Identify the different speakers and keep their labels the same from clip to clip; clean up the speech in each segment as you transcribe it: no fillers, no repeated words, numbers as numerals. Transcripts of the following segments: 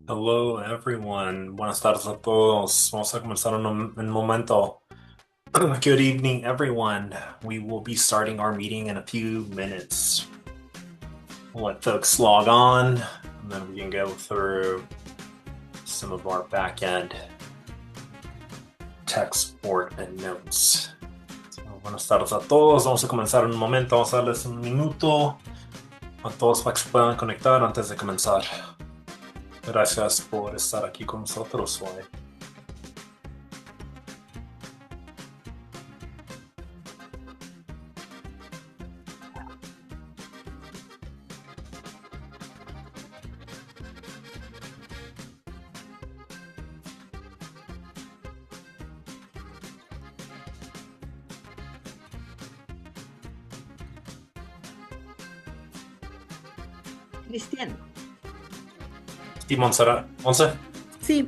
Speaker 1: Hello, everyone. Buenas tardes a todos. Vamos a comenzar en un momento. Good evening, everyone. We will be starting our meeting in a few minutes. We'll let folks log on, and then we can go through some of our back-end text support and notes. Buenas tardes a todos. Vamos a comenzar en un momento. Vamos a darles un minuto a todos para que se puedan conectar antes de comenzar. Gracias por estar aquí con nosotros hoy.
Speaker 2: Cristian.
Speaker 1: Y Montserrat, Monse.
Speaker 2: Sí,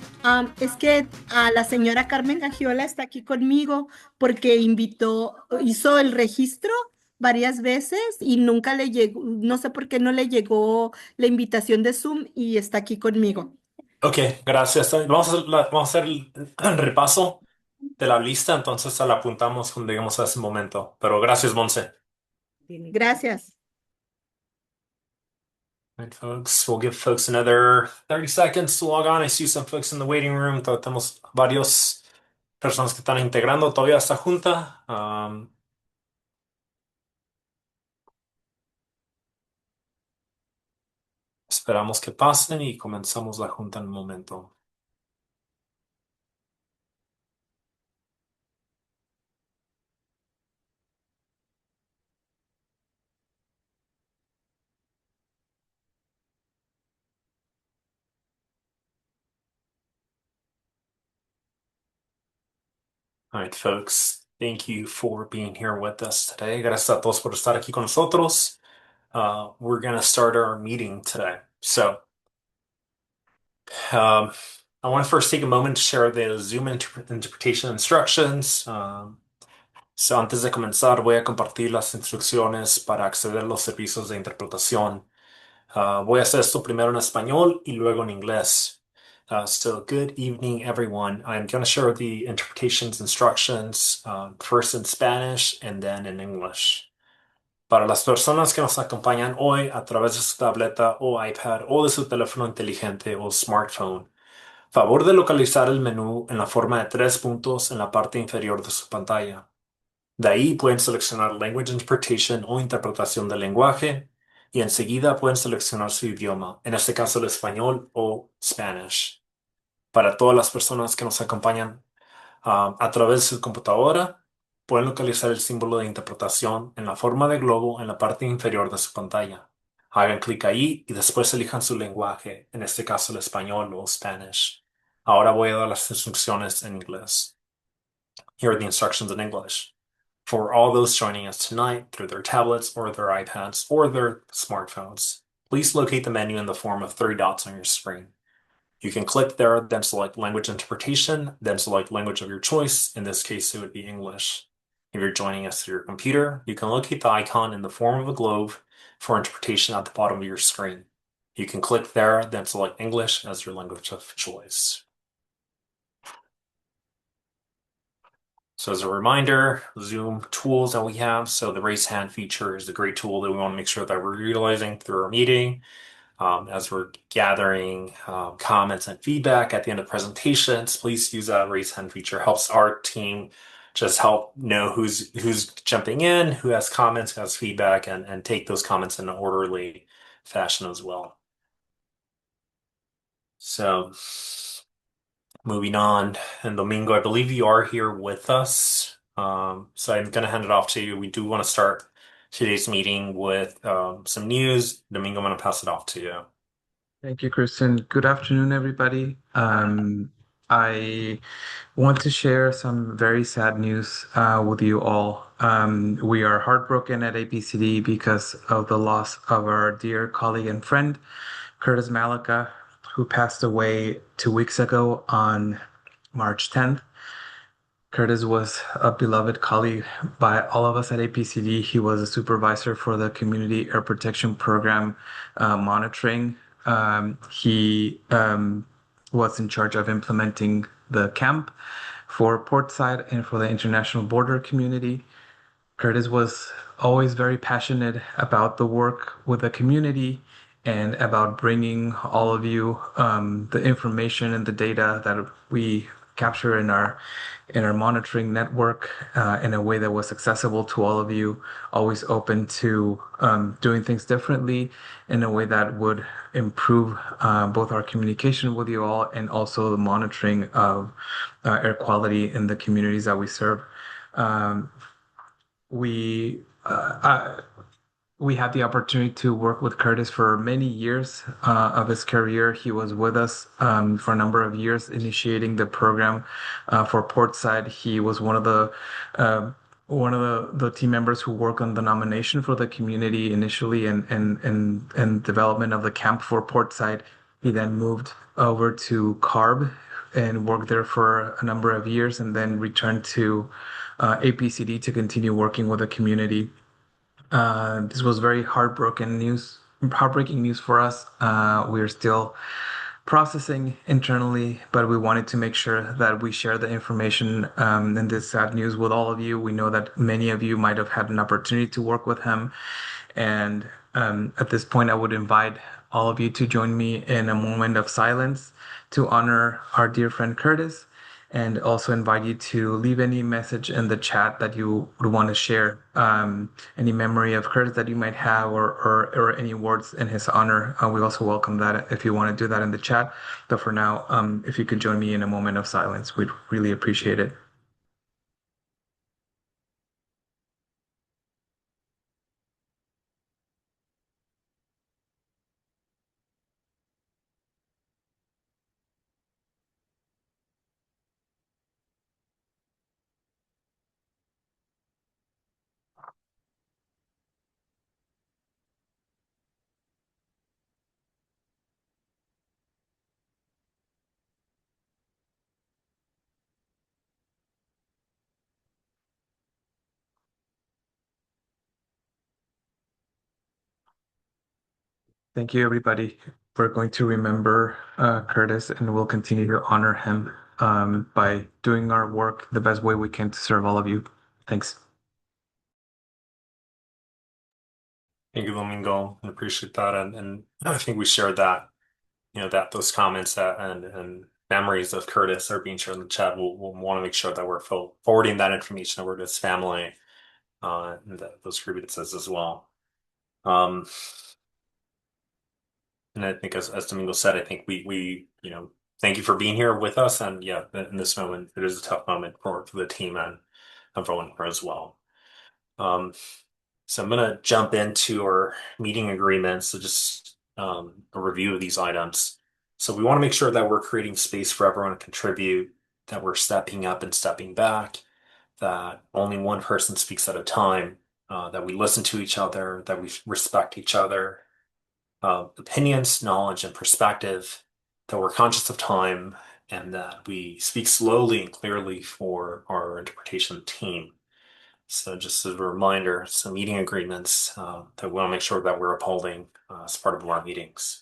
Speaker 2: es que la señora Carmen Gagiola está aquí conmigo porque hizo el registro varias veces y nunca le llegó, no sé por qué no le llegó la invitación de Zoom y está aquí conmigo.
Speaker 1: Ok, gracias. Vamos a hacer el repaso de la lista, entonces la apuntamos cuando lleguemos a ese momento. Pero gracias, Monse.
Speaker 2: Gracias.
Speaker 1: Right, folks, we'll give folks another 30 seconds to log on. I see some folks in the waiting room. Tenemos varios personas que están integrando todavía esta junta. Esperamos que pasen y comenzamos la junta en un momento. All right, folks, thank you for being here with us today. Gracias a todos por estar aquí con nosotros. We're going to start our meeting today. Um, I want to first take a moment to share the Zoom interpretation instructions. Antes de comenzar, voy a compartir las instrucciones para acceder a los servicios de interpretación. Voy a hacer esto primero en español y luego en inglés. Good evening, everyone. I'm going to share the interpretations instructions first in Spanish and then in English. Para las personas que nos acompañan hoy a través de su tableta o iPad o de su teléfono inteligente o smartphone, favor de localizar el menú en la forma de tres puntos en la parte inferior de su pantalla. De ahí pueden seleccionar Language Interpretation o interpretación del lenguaje y enseguida pueden seleccionar su idioma, en este caso el español o Spanish. Para todas las personas que nos acompañan a través de su computadora, pueden localizar el símbolo de interpretación en la forma de globo en la parte inferior de su pantalla. Hagan clic ahí y después elijan su lenguaje, en este caso el español o Spanish. Ahora voy a dar las instrucciones en inglés. Here are the instructions in English. For all those joining us tonight through their tablets or their iPads or their smartphones, please locate the menu in the form of three dots on your screen. You can click there, then select language interpretation, then select language of your choice. In this case, it would be English. If you're joining us through your computer, you can locate the icon in the form of a globe for interpretation at the bottom of your screen. You can click there, then select English as your language of choice. So as a reminder, Zoom tools that we have. So the raise hand feature is a great tool that we want to make sure that we're utilizing through our meeting. As we're gathering comments and feedback at the end of presentations, please use that raise hand feature. Helps our team just help know who's jumping in, who has comments, who has feedback, and take those comments in an orderly fashion as well. So moving on, and Domingo, I believe you are here with us. So I'm going to hand it off to you. We do want to start today's meeting with some news. Domingo, I'm going to pass it off to you.
Speaker 3: Thank you, Kristen. Good afternoon, everybody. I want to share some very sad news with you all. We are heartbroken at APCD because of the loss of our dear colleague and friend, Curtis Malika, who passed away 2 weeks ago on March 10th. Curtis was a beloved colleague by all of us at APCD. He was a supervisor for the Community Air Protection Program monitoring He was in charge of implementing the camp for Portside and for the international border community. Curtis was always very passionate about the work with the community and about bringing all of you the information and the data that we capture in our monitoring network in a way that was accessible to all of you. Always open to doing things differently in a way that would improve both our communication with you all and also the monitoring of air quality in the communities that we serve. Um, we we had the opportunity to work with Curtis for many years of his career. He was with us for a number of years, initiating the program for Portside. He was uh, one of the team members who worked on the nomination for the community initially and development of the camp for Portside. He then moved over to CARB and worked there for a number of years, and then returned to APCD to continue working with the community. This was very heartbreaking news for us. We're still processing internally, but we wanted to make sure that we share the information and this sad news with all of you. We know that many of you might have had an opportunity to work with him. And at this point, I would invite all of you to join me in a moment of silence to honor our dear friend Curtis, and also invite you to leave any message in the chat that you would want to share, any memory of Curtis that you might have, or any words in his honor. We also welcome that if you want to do that in the chat. But for now, if you could join me in a moment of silence, we'd really appreciate it. Thank you, everybody. We're going to remember Curtis, and we'll continue to honor him by doing our work the best way we can to serve all of you. Thanks.
Speaker 1: Thank you, Domingo. I appreciate that. And I think we shared that, that those comments that and memories of Curtis are being shared in the chat. We'll want to make sure that we're forwarding that information over to his family and those grievances as well. And I think as Domingo said, I think we thank you for being here with us. And yeah, in this moment, it is a tough moment for the team and everyone here as well. So I'm going to jump into our meeting agreements. So just a review of these items. So we want to make sure that we're creating space for everyone to contribute, that we're stepping up and stepping back, that only one person speaks at a time, that we listen to each other, that we respect each other, opinions, knowledge, and perspective, that we're conscious of time, and that we speak slowly and clearly for our interpretation team. So just as a reminder, some meeting agreements that we want to make sure that we're upholding as part of our meetings.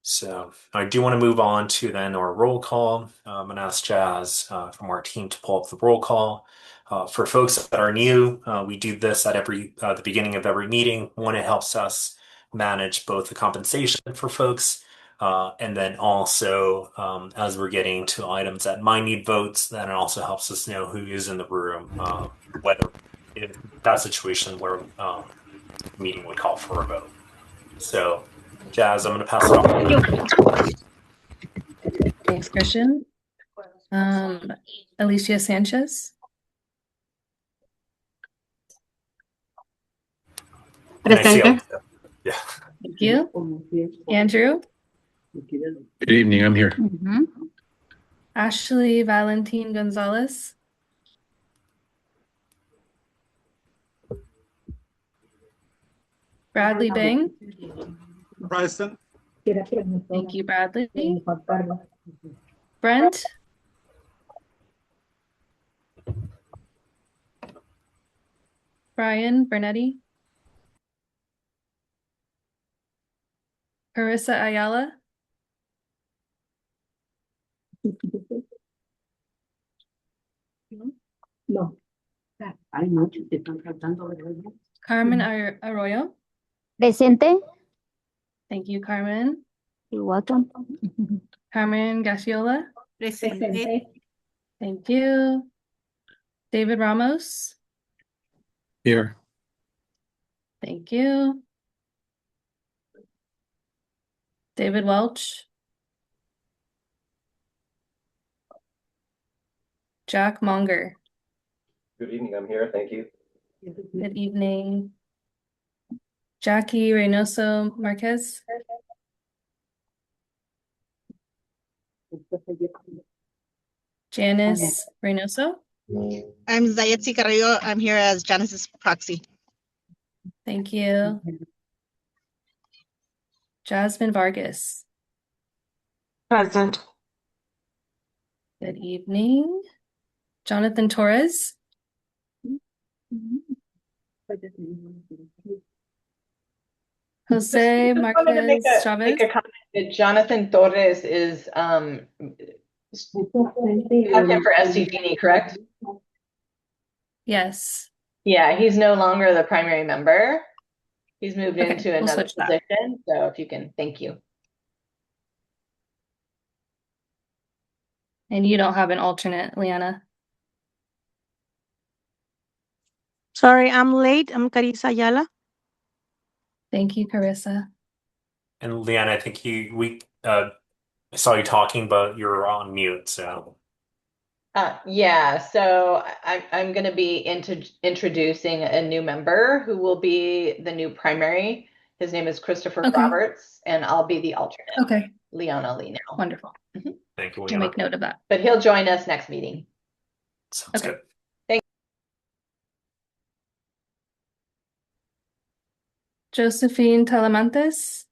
Speaker 1: So I do want to move on to then our roll call. I'm going to ask Jazz from our team to pull up the roll call. For folks that are new, we do this at the beginning of every meeting. One, it helps us manage both the compensation for folks, and then also as we're getting to items that might need votes, then it also helps us know who is in the room, whether in that situation where the meeting would call for a vote. So, Jazz, I'm going to pass it off.
Speaker 4: Thanks, Christian. Alicia Sanchez.
Speaker 1: Presente. Yeah.
Speaker 4: Thank you. Andrew.
Speaker 5: Good evening, I'm here.
Speaker 4: Ashley Valentin Gonzalez. Bradley Bang.
Speaker 6: Present.
Speaker 4: Thank you, Bradley. Brent. Brian Bernetti. Carissa Ayala.
Speaker 2: No.
Speaker 7: Hay muchos que están tratando de ver.
Speaker 4: Carmen Arroyo.
Speaker 8: Presente.
Speaker 4: Thank you, Carmen.
Speaker 8: You're welcome.
Speaker 4: Carmen Gaxiola.
Speaker 2: Presente.
Speaker 4: Thank you. David Ramos.
Speaker 5: Here.
Speaker 4: Thank you. David Welch. Jack Monger.
Speaker 9: Good evening, I'm here, thank you.
Speaker 4: Good evening. Jackie Reynoso Marquez. Janice Reynoso.
Speaker 10: I'm Zayetzi Carrillo. I'm here as Janice's proxy.
Speaker 4: Thank you. Jasmine Vargas.
Speaker 11: Present.
Speaker 4: Good evening. Jonathan Torres. Jose
Speaker 11: Just wanted to
Speaker 4: Marquez
Speaker 11: make
Speaker 4: Chavez.
Speaker 11: a comment that Jonathan Torres is content for SCGD, correct?
Speaker 4: Yes.
Speaker 11: Yeah, he's no longer the primary member. He's moved
Speaker 4: Okay,
Speaker 11: into
Speaker 4: we'll
Speaker 11: another
Speaker 4: switch that.
Speaker 11: position. So if you can, thank you.
Speaker 4: And you don't have an alternate, Liana.
Speaker 12: Sorry, I'm late. I'm Carissa Ayala.
Speaker 4: Thank you, Carissa.
Speaker 1: And Leanne, I think we saw you talking, but you're on mute, so.
Speaker 11: Yeah, so I'm going to be introducing a new member who will be the new primary. His name is Christopher
Speaker 4: Okay.
Speaker 11: Roberts, and I'll be the alternate.
Speaker 4: Okay,
Speaker 11: Leona Lee now.
Speaker 4: wonderful.
Speaker 1: Thank you,
Speaker 4: We'll
Speaker 1: Leanne.
Speaker 4: make note of that.
Speaker 11: But he'll join us next meeting.
Speaker 1: Sounds
Speaker 4: Okay.
Speaker 1: good.
Speaker 4: Josephine Talamantes.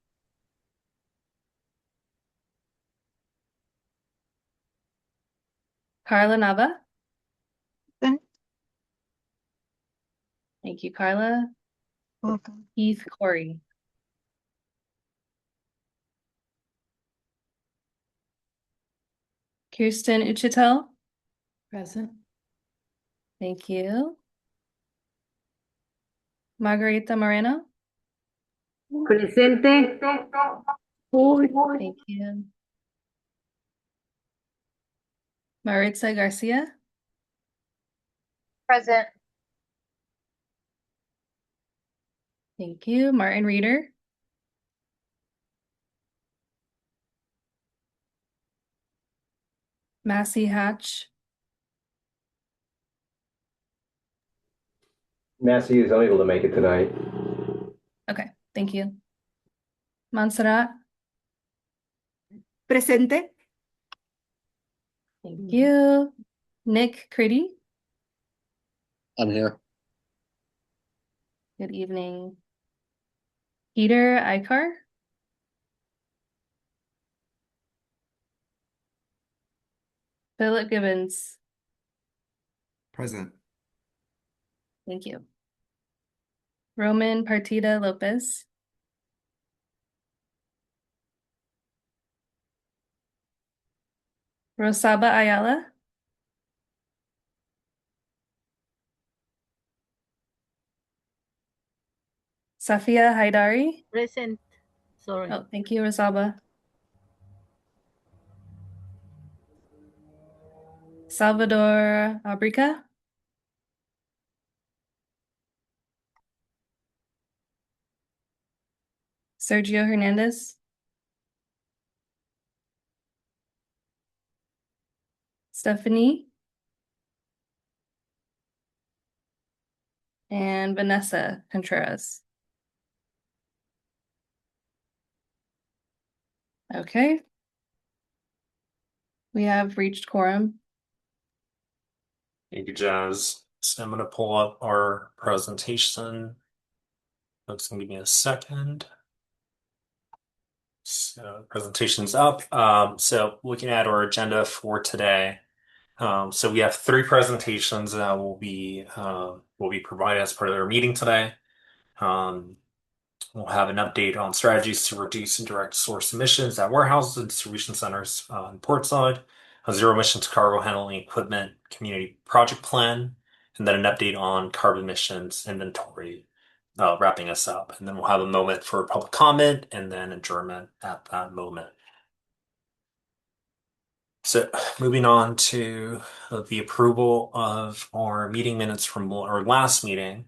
Speaker 4: Carla Nava.
Speaker 12: Present.
Speaker 4: Thank you, Carla.
Speaker 12: Welcome.
Speaker 4: Keith Corey. Kirsten Uchitel.
Speaker 7: Present.
Speaker 4: Thank you. Margarita Moreno.
Speaker 7: Presente.
Speaker 4: Thank you. Maritza Garcia.
Speaker 8: Present.
Speaker 4: Thank you. Martin Reeder. Massey Hatch.
Speaker 9: Massey is unable to make it tonight.
Speaker 4: Okay, thank you. Montserrat.
Speaker 2: Presente.
Speaker 4: Thank you. Nick Critty.
Speaker 5: I'm here.
Speaker 4: Good evening. Peter Ikar. Philip Gibbons.
Speaker 6: Present.
Speaker 4: Thank you. Roman Partida Lopez. Rosaba Ayala. Safia Haidari.
Speaker 8: Present. Sorry.
Speaker 4: Oh, thank you, Rosaba. Salvador Abrica. Sergio Hernandez. Stephanie. And Vanessa Contreras. Okay. We have reached quorum.
Speaker 1: Thank you, Jazz. So I'm going to pull up our presentation. Folks can give me a second. So presentation's up. So looking at our agenda for today. So we have 3 presentations that will be provided as part of our meeting today. We'll have an update on strategies to reduce indirect source emissions at warehouses and distribution centers in Portside, a zero emissions cargo handling equipment community project plan, and then an update on carbon emissions inventory, wrapping us up. And then we'll have a moment for public comment and then adjournment at that moment. So moving on to the approval of our meeting minutes from our last meeting.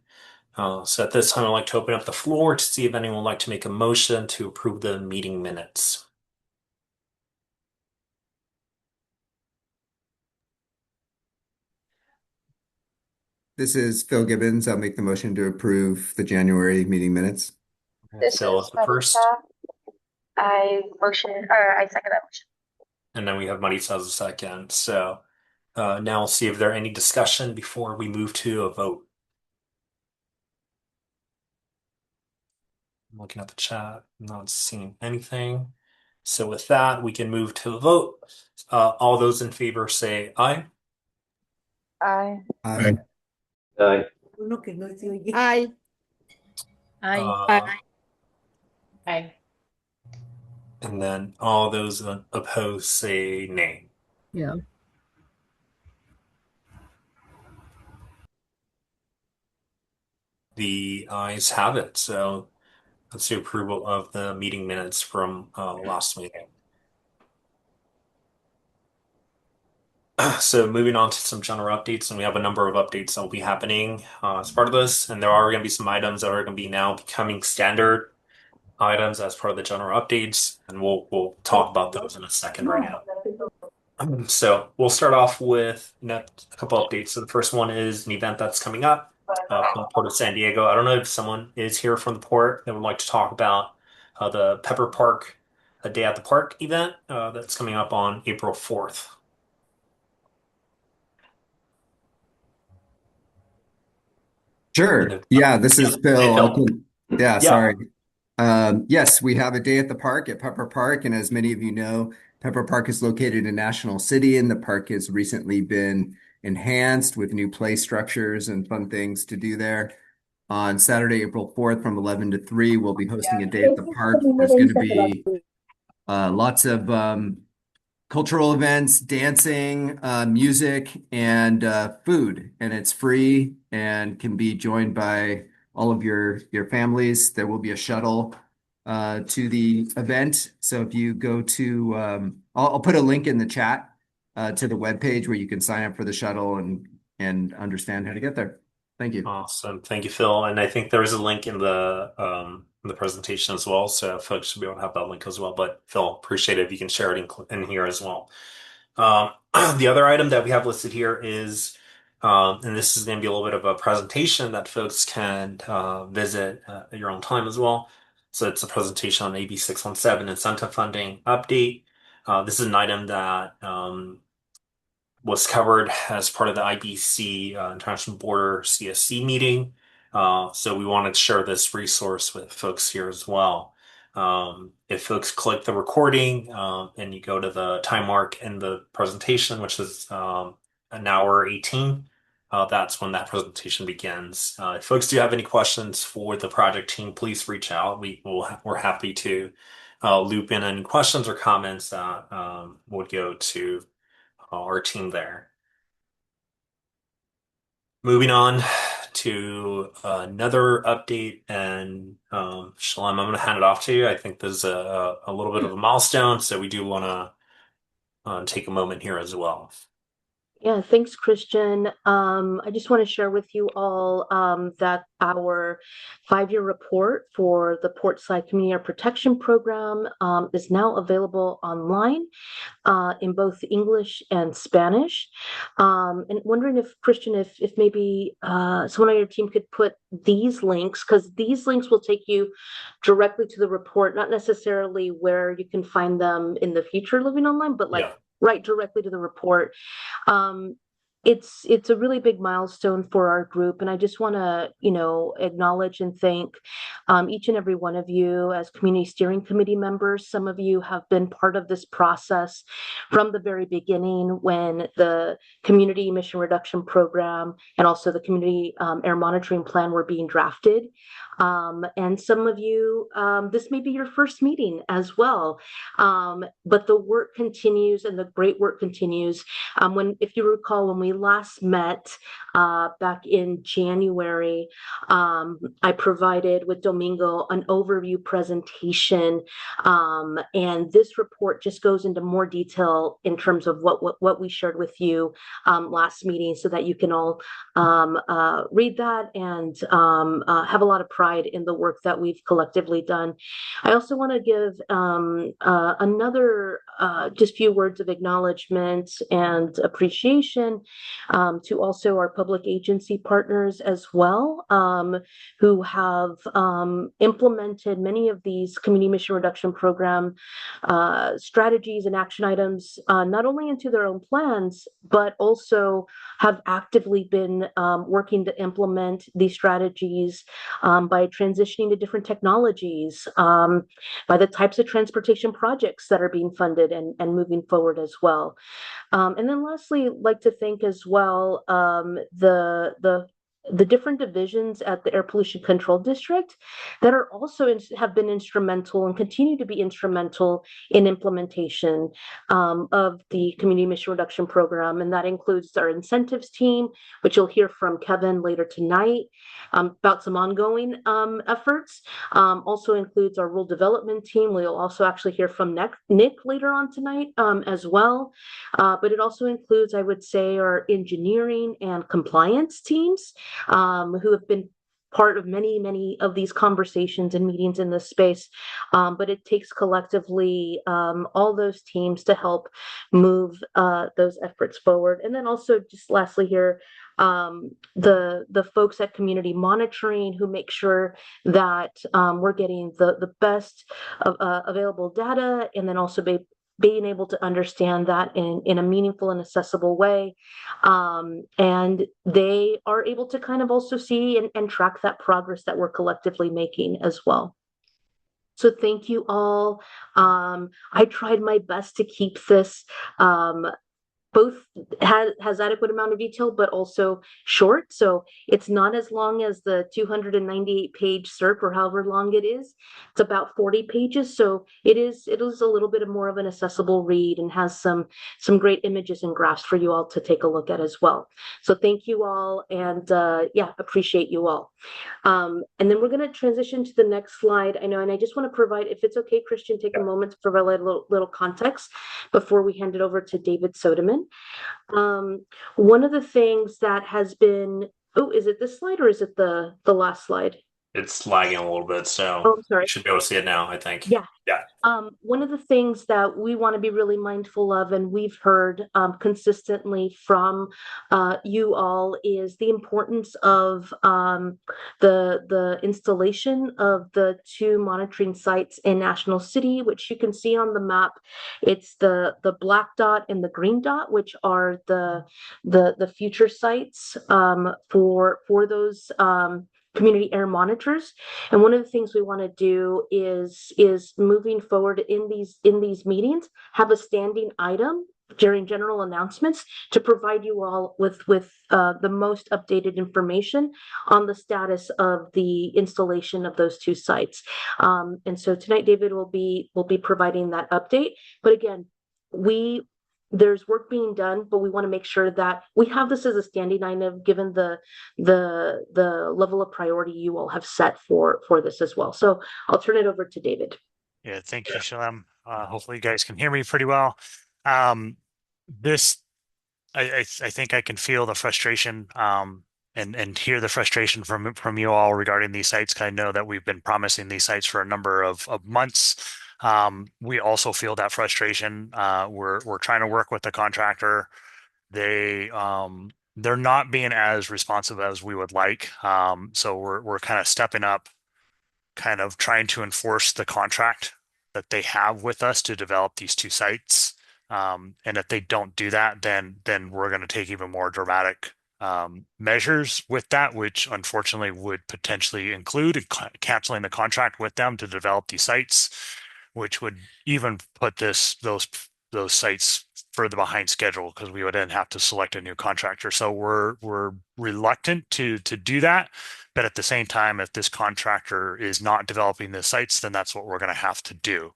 Speaker 1: So at this time, I'd like to open up the floor to see if anyone would like to make a motion to approve the meeting minutes.
Speaker 6: This is Phil Gibbons. I'll make the motion to approve the January meeting minutes.
Speaker 1: Phil is the first.
Speaker 8: I second that motion.
Speaker 1: And then we have Marisa as a second. So now we'll see if there are any discussion before we move to a vote. I'm looking at the chat, not seeing anything. So with that, we can move to a vote. All those in favor say aye.
Speaker 8: Aye.
Speaker 6: Aye.
Speaker 9: Aye.
Speaker 2: Aye.
Speaker 1: Aye.
Speaker 11: Aye.
Speaker 1: And then all those opposed say nay.
Speaker 7: Yeah.
Speaker 1: The ayes have it. So that's the approval of the meeting minutes from last meeting. So moving on to some general updates, and we have a number of updates that will be happening as part of this, and there are going to be some items that are going to be now becoming standard items as part of the general updates, and we'll talk about those in a second right now. So we'll start off with a couple updates. So the first one is an event that's coming up from the Port of San Diego. I don't know if someone is here from the port that would like to talk about the Pepper Park, a Day at the Park event that's coming up on April 4th.
Speaker 6: Sure. Yeah, this is Phil.
Speaker 1: Yeah.
Speaker 6: Sorry. Yes, we have a day at the park at Pepper Park, and as many of you know, Pepper Park is located in National City, and the park has recently been enhanced with new play structures and fun things to do there. On Saturday, April 4th from 11 to 3, we'll be hosting a day at the park. There's going to be lots of cultural events, dancing, music, and food, and it's free and can be joined by all of your families. There will be a shuttle to the event. So if you go to, I'll put a link in the chat to the webpage where you can sign up for the shuttle and understand how to get there. Thank you.
Speaker 1: Awesome. Thank you, Phil. And I think there is a link in the presentation as well. So folks should be able to have that link as well. But Phil, appreciate it if you can share it in here as well. The other item that we have listed here is, and this is going to be a little bit of a presentation that folks can visit at your own time as well. So it's a presentation on AB617 incentive funding update. This is an item that was covered as part of the IBC International Border CSC meeting. So we wanted to share this resource with folks here as well. If folks click the recording and you go to the time mark in the presentation, which is an hour 18, that's when that presentation begins. If folks do have any questions for the project team, please reach out. We're happy to loop in any questions or comments that would go to our team there. Moving on to another update, and Shalom, I'm going to hand it off to you. I think this is a little bit of a milestone, so we do want to take a moment here as well.
Speaker 12: Yeah, thanks, Christian. I just want to share with you all that our 5-year report for the Portside Community Air Protection Program is now available online in both English and Spanish. And wondering if, Christian, if maybe someone on your team could put these links, because these links will take you directly to the report, not necessarily where you can find them in the future living online, but like right directly to the report. it's a really big milestone for our group, and I just want to, acknowledge and thank each and every one of you as community steering committee members. Some of you have been part of this process from the very beginning when the community emission reduction program and also the community air monitoring plan were being drafted. And some of you, this may be your first meeting as well. But the work continues and the great work continues. If you recall, when we last met back in January, I provided with Domingo an overview presentation, and this report just goes into more detail in terms of what we shared with you last meeting, so that you can all read that and have a lot of pride in the work that we've collectively done. I also want to give another just few words of acknowledgement and appreciation to also our public agency partners as well, who have implemented many of these community emission reduction program strategies and action items, not only into their own plans, but also have actively been working to implement these strategies by transitioning to different technologies, by the types of transportation projects that are being funded and moving forward as well. And then lastly, I'd like to thank as well the different divisions at the Air Pollution Control District that are also have been instrumental and continue to be instrumental in implementation of the Community Emission Reduction Program. And that includes our incentives team, which you'll hear from Kevin later tonight about some ongoing efforts. Also includes our rule development team. We'll also actually hear from Nick later on tonight as well. But it also includes, I would say, our engineering and compliance teams, who have been part of many of these conversations and meetings in this space. But it takes collectively all those teams to help move those efforts forward. And then also just lastly here, the folks at community monitoring who make sure that we're getting the best available data, and then also being able to understand that in a meaningful and accessible way. And they are able to kind of also see and track that progress that we're collectively making as well. So thank you all. I tried my best to keep this both has adequate amount of detail, but also short. So it's not as long as the 298-page CERP or however long it is. It's about 40 pages. So it is a little bit more of an accessible read and has some great images and graphs for you all to take a look at as well. So thank you all, and appreciate you all. And then we're going to transition to the next slide. I know, and I just want to provide, if it's okay, Christian, take a moment to provide a little context before we hand it over to David Sodeman. One of the things that has been, is it this slide or is it the last slide?
Speaker 1: It's lagging a little bit, so
Speaker 12: I'm sorry.
Speaker 1: You should be able to see it now, I think.
Speaker 12: Yeah.
Speaker 1: Yeah.
Speaker 12: One of the things that we want to be really mindful of, and we've heard consistently from you all, is the importance of the installation of the 2 monitoring sites in National City, which you can see on the map. It's the black dot and the green dot, which are the future sites for those community air monitors. And one of the things we want to do is moving forward in these meetings, have a standing item during general announcements to provide you all with the most updated information on the status of the installation of those 2 sites. And so tonight, David will be providing that update. But again, there's work being done, but we want to make sure that we have this as a standing item, given the level of priority you all have set for this as well. So I'll turn it over to David.
Speaker 13: Yeah, thank you, Shalem. Hopefully you guys can hear me pretty well. This, I think I can feel the frustration and hear the frustration from you all regarding these sites. 'Cause I know that we've been promising these sites for a number of months. We also feel that frustration. We're trying to work with the contractor. They're not being as responsive as we would like. So we're kind of stepping up, kind of trying to enforce the contract that they have with us to develop these 2 sites. And if they don't do that, then we're going to take even more dramatic measures with that, which unfortunately would potentially include canceling the contract with them to develop these sites, which would even put those sites further behind schedule because we would then have to select a new contractor. So we're reluctant to do that. But at the same time, if this contractor is not developing the sites, then that's what we're going to have to do.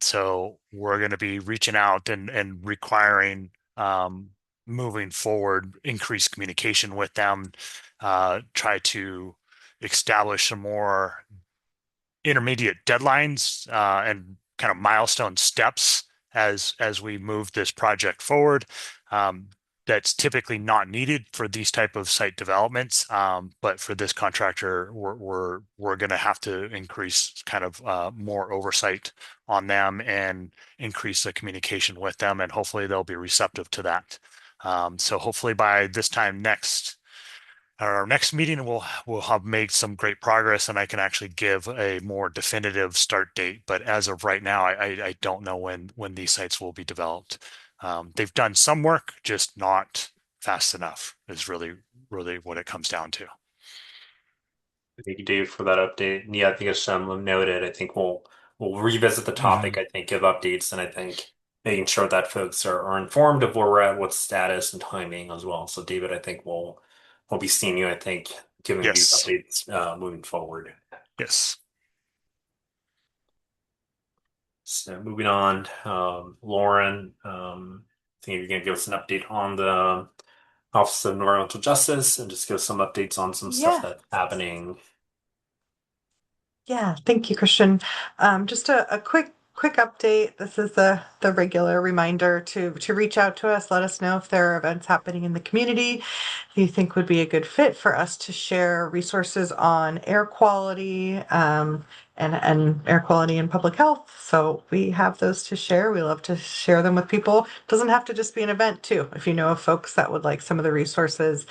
Speaker 13: So we're going to be reaching out and requiring moving forward, increased communication with them, try to establish some more intermediate deadlines and kind of milestone steps as we move this project forward. That's typically not needed for these type of site developments, but for this contractor, we're going to have to increase kind of more oversight on them and increase the communication with them, and hopefully they'll be receptive to that. So hopefully by this time our next meeting, we'll have made some great progress, and I can actually give a more definitive start date. But as of right now, I don't know when these sites will be developed. They've done some work, just not fast enough is really what it comes down to.
Speaker 1: Thank you, Dave, for that update. And yeah, I think as noted, I think we'll revisit the topic, I think, of updates, and I think making sure that folks are informed of where we're at, what's status and timing as well. So David, I think we'll be seeing you, I think, giving you these updates moving forward.
Speaker 13: Yes.
Speaker 1: So moving on, Lauren, I think you're going to give us an update on the Office of Environmental Justice and just give us some updates on some stuff that's happening.
Speaker 14: Yeah, thank you, Christian. Just a quick update. This is the regular reminder to reach out to us. Let us know if there are events happening in the community you think would be a good fit for us to share resources on air quality and air quality and public health. So we have those to share. We love to share them with people. Doesn't have to just be an event too. If you know of folks that would like some of the resources,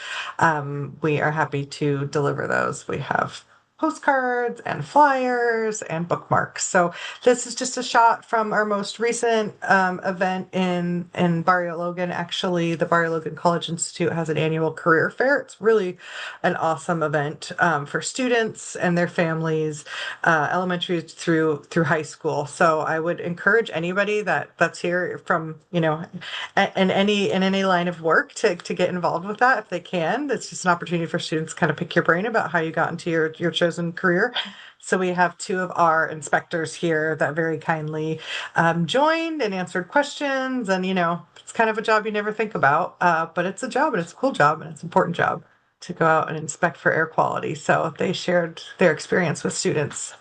Speaker 14: we are happy to deliver those. We have postcards and flyers and bookmarks. So this is just a shot from our most recent event in Barrio Logan. Actually, the Barrio Logan College Institute has an annual career fair. It's really an awesome event for students and their families, elementary through high school. So I would encourage anybody that's here from, in any line of work to get involved with that if they can. It's just an opportunity for students to kind of pick your brain about how you got into your chosen career. So we have two of our inspectors here that very kindly joined and answered questions. And, it's kind of a job you never think about, but it's a job and it's a cool job and it's an important job to go out and inspect for air quality. So they shared their experience with students.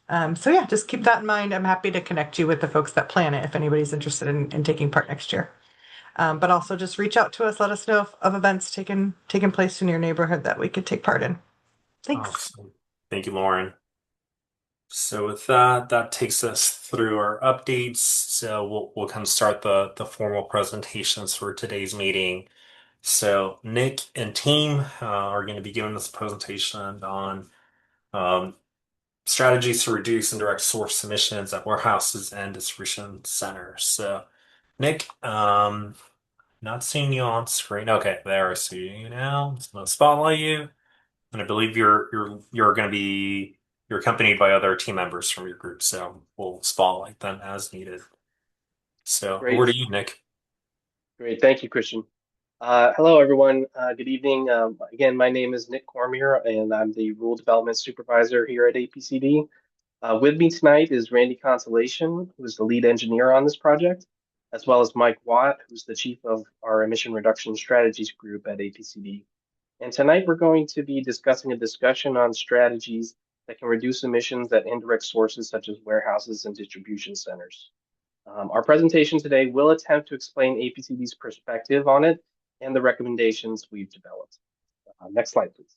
Speaker 14: So yeah, just keep that in mind. I'm happy to connect you with the folks that plan it if anybody's interested in taking part next year. But also just reach out to us. Let us know of events taking place in your neighborhood that we could take part in. Thanks.
Speaker 1: Awesome. Thank you, Lauren. So with that takes us through our updates. So we'll kind of start the formal presentations for today's meeting. So Nick and team are going to be giving us a presentation on strategies to reduce indirect source emissions at warehouses and distribution centers. So Nick, not seeing you on screen. Okay, there I see you now. I'm going to spotlight you. And I believe you're accompanied by other team members from your group, so we'll spotlight them as needed. So over to you, Nick.
Speaker 9: Great, thank you, Christian. Hello, everyone. Good evening. Again, my name is Nick Cormier, and I'm the Rule Development Supervisor here at APCD. With me tonight is Randy Consolation, who is the lead engineer on this project, as well as Mike Watt, who's the chief of our Emission Reduction Strategies group at APCD. And tonight we're going to be discussing a discussion on strategies that can reduce emissions at indirect sources such as warehouses and distribution centers. Our presentation today will attempt to explain APCD's perspective on it and the recommendations we've developed. Next slide, please.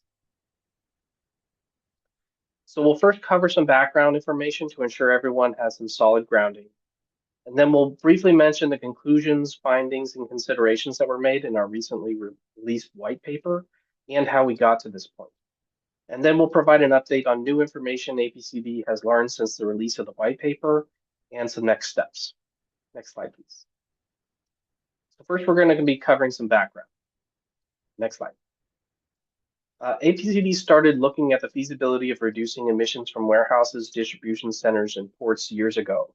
Speaker 9: So we'll first cover some background information to ensure everyone has some solid grounding. And then we'll briefly mention the conclusions, findings, and considerations that were made in our recently released white paper and how we got to this point. And then we'll provide an update on new information APCD has learned since the release of the white paper and some next steps. Next slide, please. So first, we're going to be covering some background. Next slide. APCD started looking at the feasibility of reducing emissions from warehouses, distribution centers, and ports years ago.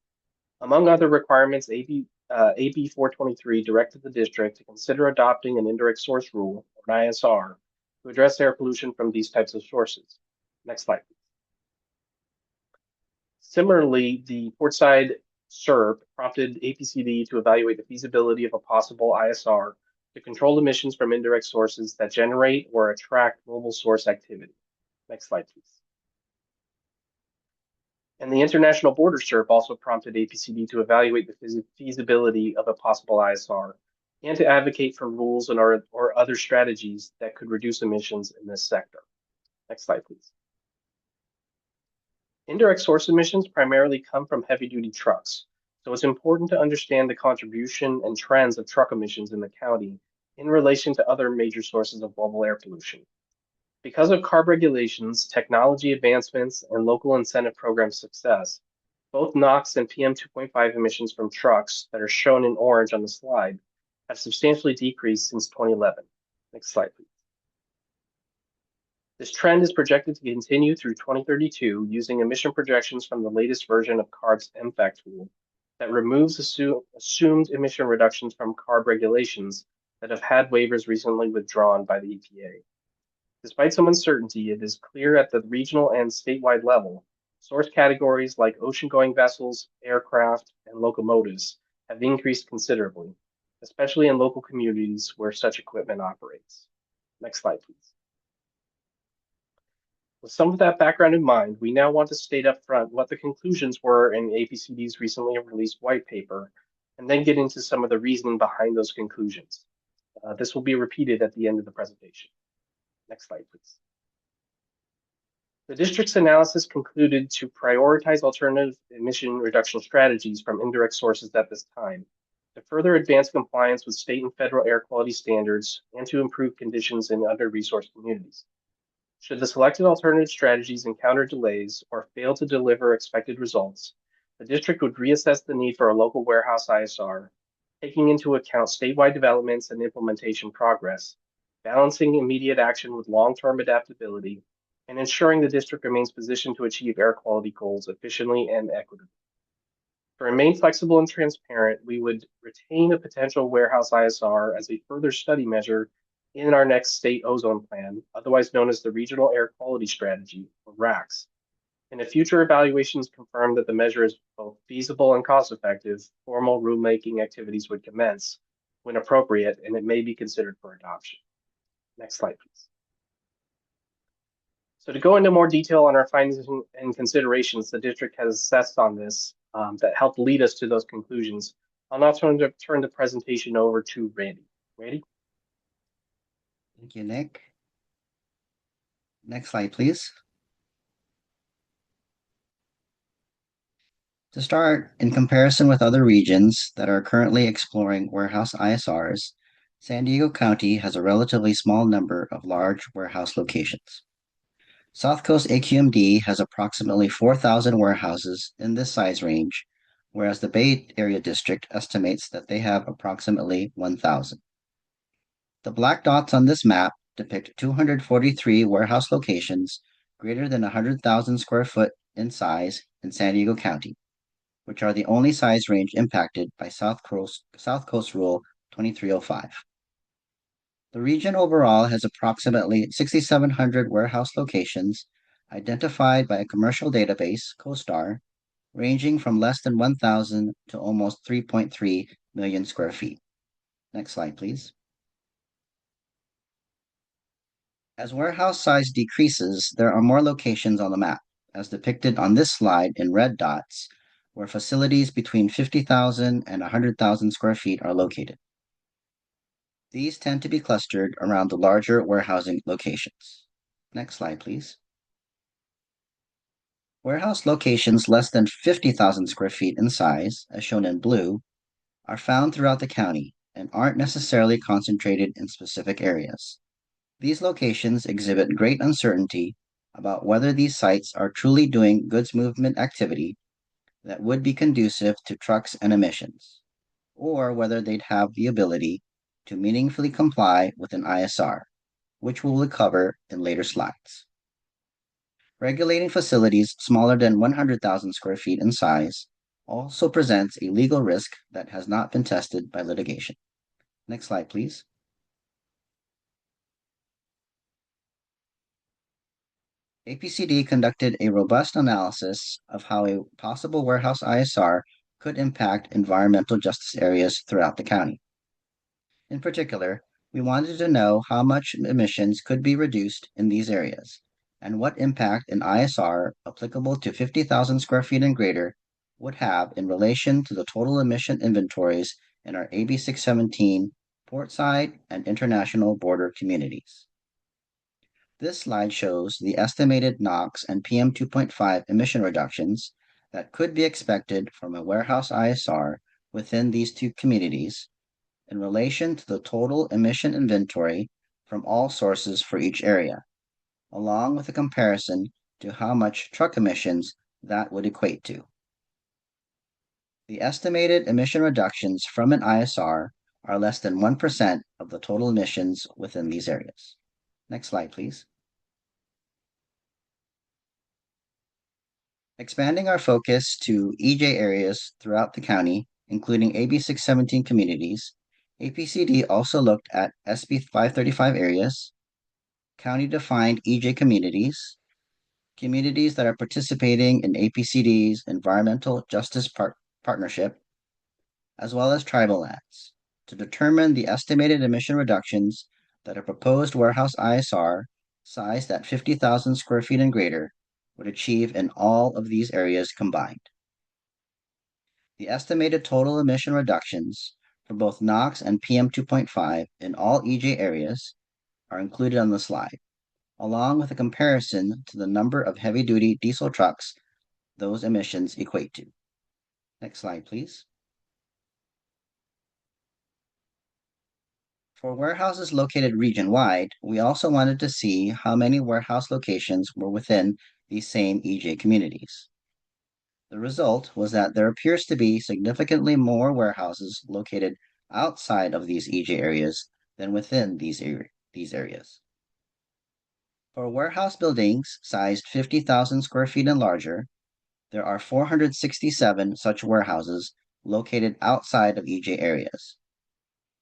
Speaker 9: Among other requirements, AB 423 directed the district to consider adopting an indirect source rule, or an ISR, to address air pollution from these types of sources. Next slide, please. Similarly, the Portside CERP prompted APCD to evaluate the feasibility of a possible ISR to control emissions from indirect sources that generate or attract mobile source activity. Next slide, please. And the International Border CERP also prompted APCD to evaluate the feasibility of a possible ISR and to advocate for rules and or other strategies that could reduce emissions in this sector. Next slide, please. Indirect source emissions primarily come from heavy-duty trucks, so it's important to understand the contribution and trends of truck emissions in the county in relation to other major sources of global air pollution. Because of CARB regulations, technology advancements, and local incentive program success, both NOx and PM 2.5 emissions from trucks that are shown in orange on the slide have substantially decreased since 2011. Next slide, please. This trend is projected to continue through 2032 using emission projections from the latest version of CARB's MFAC tool that removes assumed emission reductions from CARB regulations that have had waivers recently withdrawn by the EPA. Despite some uncertainty, it is clear at the regional and statewide level, source categories like ocean-going vessels, aircraft, and locomotives have increased considerably, especially in local communities where such equipment operates. Next slide, please. With some of that background in mind, we now want to state up front what the conclusions were in APCD's recently released white paper, and then get into some of the reasoning behind those conclusions. This will be repeated at the end of the presentation. Next slide, please. The district's analysis concluded to prioritize alternative emission reduction strategies from indirect sources at this time, to further advance compliance with state and federal air quality standards, and to improve conditions in under-resourced communities. Should the selected alternative strategies encounter delays or fail to deliver expected results, the district would reassess the need for a local warehouse ISR, taking into account statewide developments and implementation progress, balancing immediate action with long-term adaptability, and ensuring the district remains positioned to achieve air quality goals efficiently and equitably. To remain flexible and transparent, we would retain a potential warehouse ISR as a further study measure in our next state ozone plan, otherwise known as the Regional Air Quality Strategy, or RAQS. And if future evaluations confirm that the measure is both feasible and cost-effective, formal rulemaking activities would commence when appropriate, and it may be considered for adoption. Next slide, please. So to go into more detail on our findings and considerations the district has assessed on this that helped lead us to those conclusions, I'll now turn the presentation over to Randy. Randy?
Speaker 15: Thank you, Nick. Next slide, please. To start, in comparison with other regions that are currently exploring warehouse ISRs, San Diego County has a relatively small number of large warehouse locations. South Coast AQMD has approximately 4,000 warehouses in this size range, whereas the Bay Area District estimates that they have approximately 1,000. The black dots on this map depict 243 warehouse locations greater than 100,000 square foot in size in San Diego County, which are the only size range impacted by South Coast Rule 2305. The region overall has approximately 6,700 warehouse locations identified by a commercial database, CoStar, ranging from less than 1,000 to almost 3.3 million square feet. Next slide, please. As warehouse size decreases, there are more locations on the map, as depicted on this slide in red dots, where facilities between 50,000 and 100,000 square feet are located. These tend to be clustered around the larger warehousing locations. Next slide, please. Warehouse locations less than 50,000 square feet in size, as shown in blue, are found throughout the county and aren't necessarily concentrated in specific areas. These locations exhibit great uncertainty about whether these sites are truly doing goods movement activity that would be conducive to trucks and emissions, or whether they'd have the ability to meaningfully comply with an ISR, which we will cover in later slides. Regulating facilities smaller than 100,000 square feet in size also presents a legal risk that has not been tested by litigation. Next slide, please. APCD conducted a robust analysis of how a possible warehouse ISR could impact environmental justice areas throughout the county. In particular, we wanted to know how much emissions could be reduced in these areas and what impact an ISR applicable to 50,000 square feet and greater would have in relation to the total emission inventories in our AB617 Portside and international border communities. This slide shows the estimated NOx and PM 2.5 emission reductions that could be expected from a warehouse ISR within these two communities in relation to the total emission inventory from all sources for each area, along with a comparison to how much truck emissions that would equate to. The estimated emission reductions from an ISR are less than 1% of the total emissions within these areas. Next slide, please. Expanding our focus to EJ areas throughout the county, including AB617 communities, APCD also looked at SB 535 areas, county-defined EJ communities, communities that are participating in APCD's Environmental Justice Partnership, as well as tribal lands, to determine the estimated emission reductions that a proposed warehouse ISR sized at 50,000 square feet and greater would achieve in all of these areas combined. The estimated total emission reductions for both NOx and PM 2.5 in all EJ areas are included on the slide, along with a comparison to the number of heavy-duty diesel trucks those emissions equate to. Next slide, please. For warehouses located region-wide, we also wanted to see how many warehouse locations were within these same EJ communities. The result was that there appears to be significantly more warehouses located outside of these EJ areas than within these areas. For warehouse buildings sized 50,000 square feet and larger, there are 467 such warehouses located outside of EJ areas,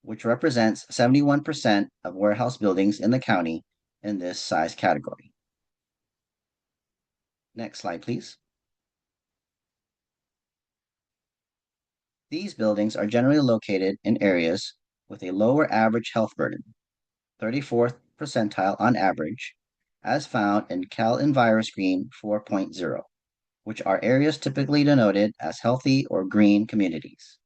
Speaker 15: which represents 71% of warehouse buildings in the county in this size category. Next slide, please. These buildings are generally located in areas with a lower average health burden, 34th percentile on average, as found in CalEnviroscreen 4.0, which are areas typically denoted as healthy or green communities.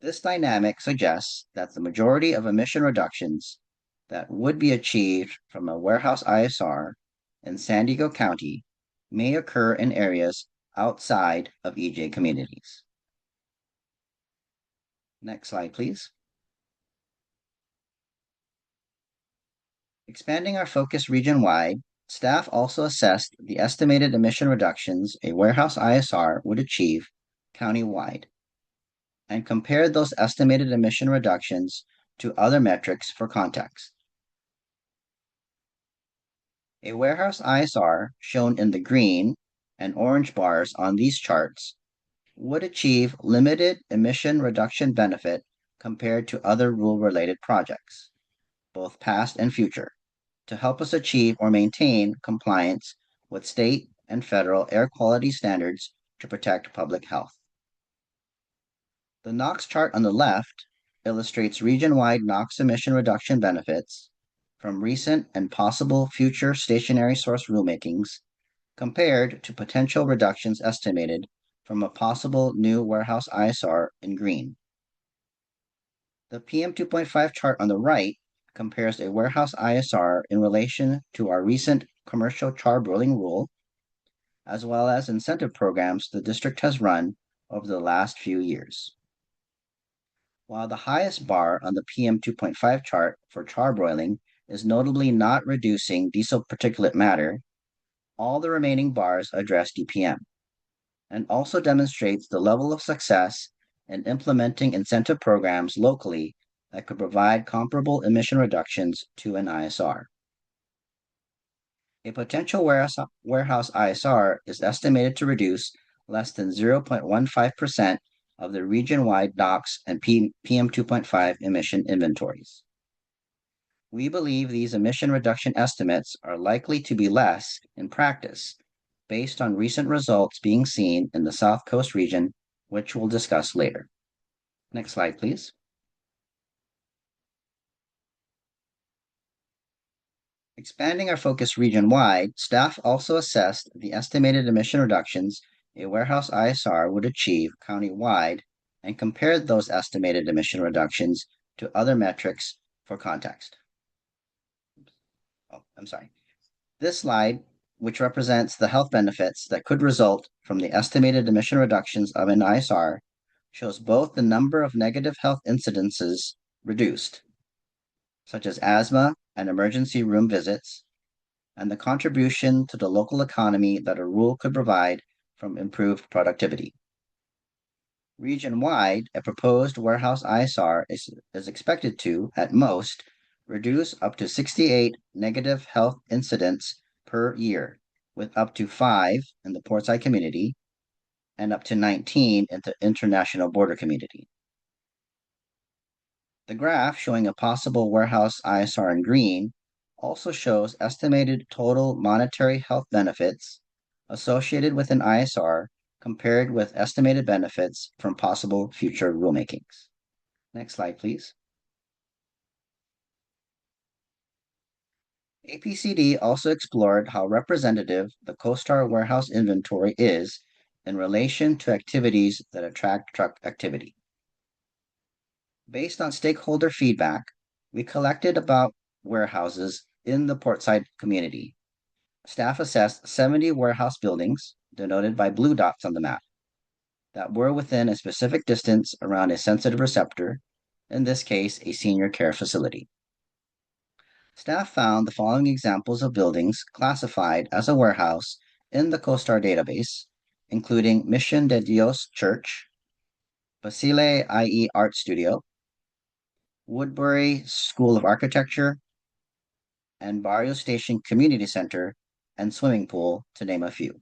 Speaker 15: This dynamic suggests that the majority of emission reductions that would be achieved from a warehouse ISR in San Diego County may occur in areas outside of EJ communities. Next slide, please. Expanding our focus region-wide, staff also assessed the estimated emission reductions a warehouse ISR would achieve county-wide and compared those estimated emission reductions to other metrics for context. A warehouse ISR shown in the green and orange bars on these charts would achieve limited emission reduction benefit compared to other rule-related projects, both past and future, to help us achieve or maintain compliance with state and federal air quality standards to protect public health. The NOx chart on the left illustrates region-wide NOx emission reduction benefits from recent and possible future stationary source rulemakings compared to potential reductions estimated from a possible new warehouse ISR in green. The PM 2.5 chart on the right compares a warehouse ISR in relation to our recent commercial CARB ruling rule, as well as incentive programs the district has run over the last few years. While the highest bar on the PM 2.5 chart for charbroiling is notably not reducing diesel particulate matter, all the remaining bars address DPM, and also demonstrates the level of success and implementing incentive programs locally that could provide comparable emission reductions to an ISR. A potential warehouse ISR is estimated to reduce less than 0.15% of the region-wide NOx and PM2.5 emission inventories. We believe these emission reduction estimates are likely to be less in practice based on recent results being seen in the South Coast region, which we'll discuss later. Next slide, please. Expanding our focus region-wide, staff also assessed the estimated emission reductions a warehouse ISR would achieve county-wide and compared those estimated emission reductions to other metrics for context. This slide, which represents the health benefits that could result from the estimated emission reductions of an ISR, shows both the number of negative health incidences reduced, such as asthma and emergency room visits, and the contribution to the local economy that a rule could provide from improved productivity. Region-wide, a proposed warehouse ISR is expected to, at most, reduce up to 68 negative health incidents per year, with up to 5 in the Portside community and up to 19 in the international border community. The graph showing a possible warehouse ISR in green also shows estimated total monetary health benefits associated with an ISR compared with estimated benefits from possible future rulemakings. Next slide, please. APCD also explored how representative the CoStar warehouse inventory is in relation to activities that attract truck activity. Based on stakeholder feedback, we collected about warehouses in the Portside community. Staff assessed 70 warehouse buildings, denoted by blue dots on the map, that were within a specific distance around a sensitive receptor, in this case, a senior care facility. Staff found the following examples of buildings classified as a warehouse in the CoStar database, including Mission de Dios Church, Basile IE Art Studio, Woodbury School of Architecture, and Barrio Station Community Center and Swimming Pool, to name a few.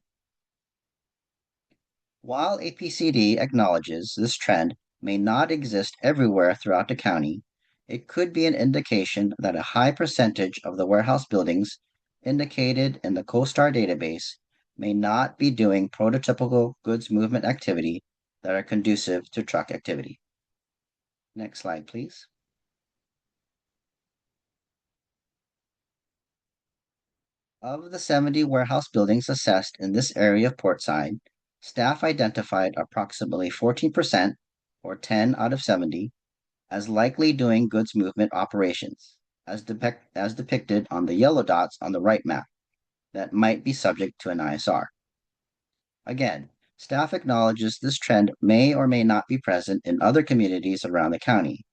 Speaker 15: While APCD acknowledges this trend may not exist everywhere throughout the county, it could be an indication that a high percentage of the warehouse buildings indicated in the CoStar database may not be doing prototypical goods movement activity that are conducive to truck activity. Next slide, please. Of the 70 warehouse buildings assessed in this area of Portside, staff identified approximately 14%, or 10 out of 70, as likely doing goods movement operations, as depicted on the yellow dots on the right map, that might be subject to an ISR. Again, staff acknowledges this trend may or may not be present in other communities around the county,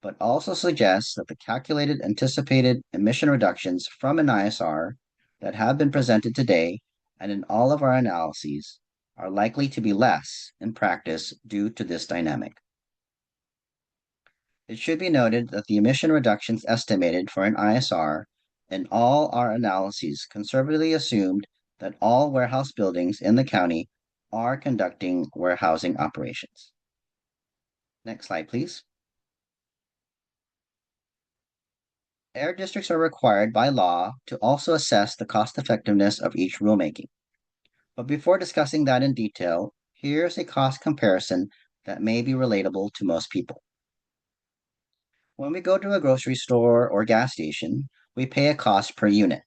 Speaker 15: but also suggests that the calculated anticipated emission reductions from an ISR that have been presented today and in all of our analyses are likely to be less in practice due to this dynamic. It should be noted that the emission reductions estimated for an ISR in all our analyses conservatively assumed that all warehouse buildings in the county are conducting warehousing operations. Next slide, please. Air districts are required by law to also assess the cost effectiveness of each rulemaking. But before discussing that in detail, here's a cost comparison that may be relatable to most people. When we go to a grocery store or gas station, we pay a cost per unit.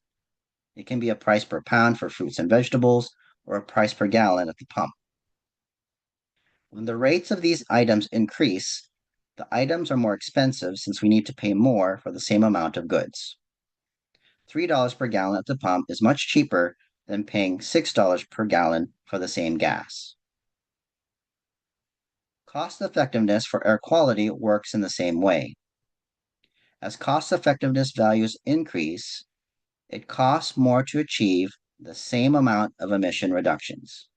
Speaker 15: It can be a price per pound for fruits and vegetables or a price per gallon at the pump. When the rates of these items increase, the items are more expensive since we need to pay more for the same amount of goods. $3 per gallon at the pump is much cheaper than paying $6 per gallon for the same gas. Cost effectiveness for air quality works in the same way. As cost effectiveness values increase, it costs more to achieve the same amount of emission reductions.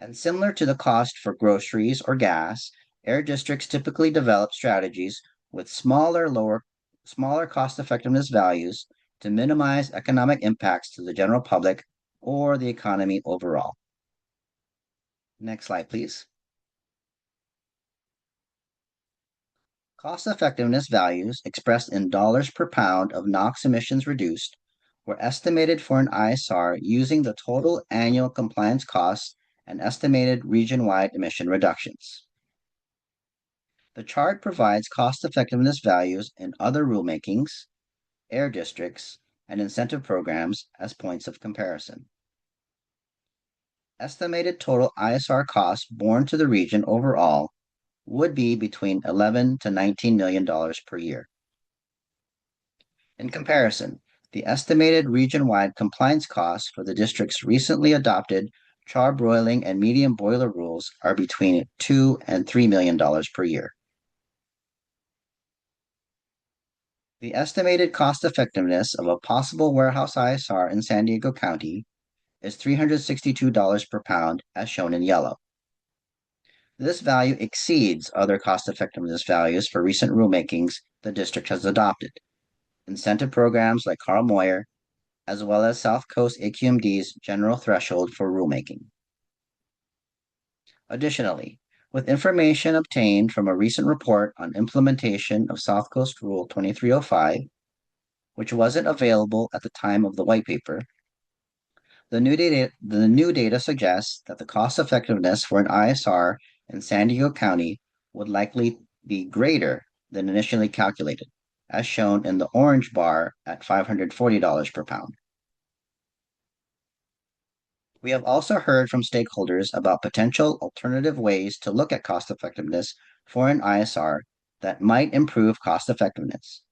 Speaker 15: And similar to the cost for groceries or gas, air districts typically develop strategies with smaller cost effectiveness values to minimize economic impacts to the general public or the economy overall. Next slide, please. Cost effectiveness values expressed in dollars per pound of NOx emissions reduced were estimated for an ISR using the total annual compliance costs and estimated region-wide emission reductions. The chart provides cost effectiveness values in other rulemakings, air districts, and incentive programs as points of comparison. Estimated total ISR costs borne to the region overall would be between $11 to $19 million per year. In comparison, the estimated region-wide compliance costs for the district's recently adopted charbroiling and medium boiler rules are between $2 and $3 million per year. The estimated cost effectiveness of a possible warehouse ISR in San Diego County is $362 per pound, as shown in yellow. This value exceeds other cost effectiveness values for recent rulemakings the district has adopted, incentive programs like Carl Moyer, as well as South Coast AQMD's general threshold for rulemaking. Additionally, with information obtained from a recent report on implementation of South Coast Rule 2305, which wasn't available at the time of the white paper, the new data suggests that the cost effectiveness for an ISR in San Diego County would likely be greater than initially calculated, as shown in the orange bar at $540 per pound. We have also heard from stakeholders about potential alternative ways to look at cost effectiveness for an ISR that might improve cost effectiveness,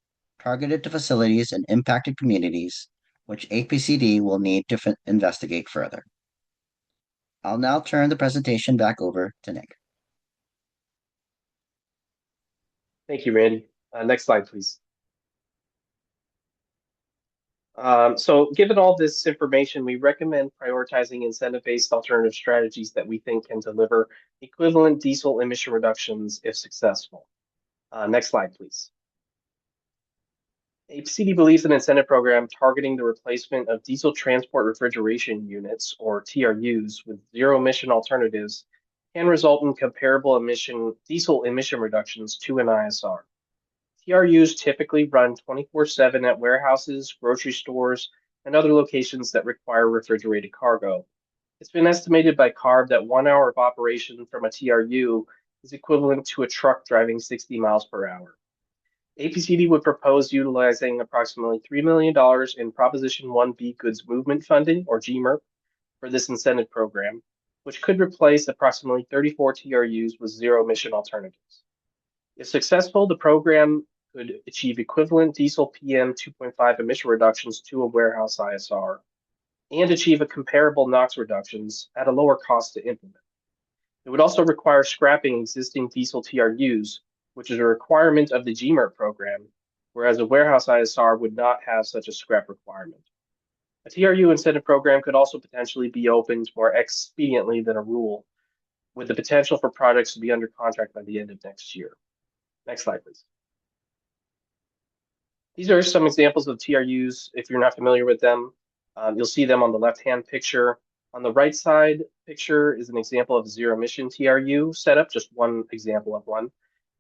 Speaker 15: targeted to facilities in impacted communities, which APCD will need to investigate further. I'll now turn the presentation back over to Nick.
Speaker 9: Thank you, Randy. Next slide, please. So given all this information, we recommend prioritizing incentive-based alternative strategies that we think can deliver equivalent diesel emission reductions if successful. Next slide, please. APCD believes an incentive program targeting the replacement of diesel transport refrigeration units, or TRUs, with zero emission alternatives can result in comparable diesel emission reductions to an ISR. TRUs typically run 24/7 at warehouses, grocery stores, and other locations that require refrigerated cargo. It's been estimated by CARB that 1 hour of operation from a TRU is equivalent to a truck driving 60 miles per hour. APCD would propose utilizing approximately $3 million in Proposition 1B Goods Movement Funding, or GMERP, for this incentive program, which could replace approximately 34 TRUs with zero emission alternatives. If successful, the program could achieve equivalent diesel PM 2.5 emission reductions to a warehouse ISR and achieve a comparable NOx reductions at a lower cost to implement. It would also require scrapping existing diesel TRUs, which is a requirement of the GMERP program, whereas a warehouse ISR would not have such a scrap requirement. A TRU incentive program could also potentially be opened more expediently than a rule, with the potential for projects to be under contract by the end of next year. Next slide, please. These are some examples of TRUs. If you're not familiar with them, you'll see them on the left-hand picture. On the right side picture is an example of a zero emission TRU setup, just one example of one.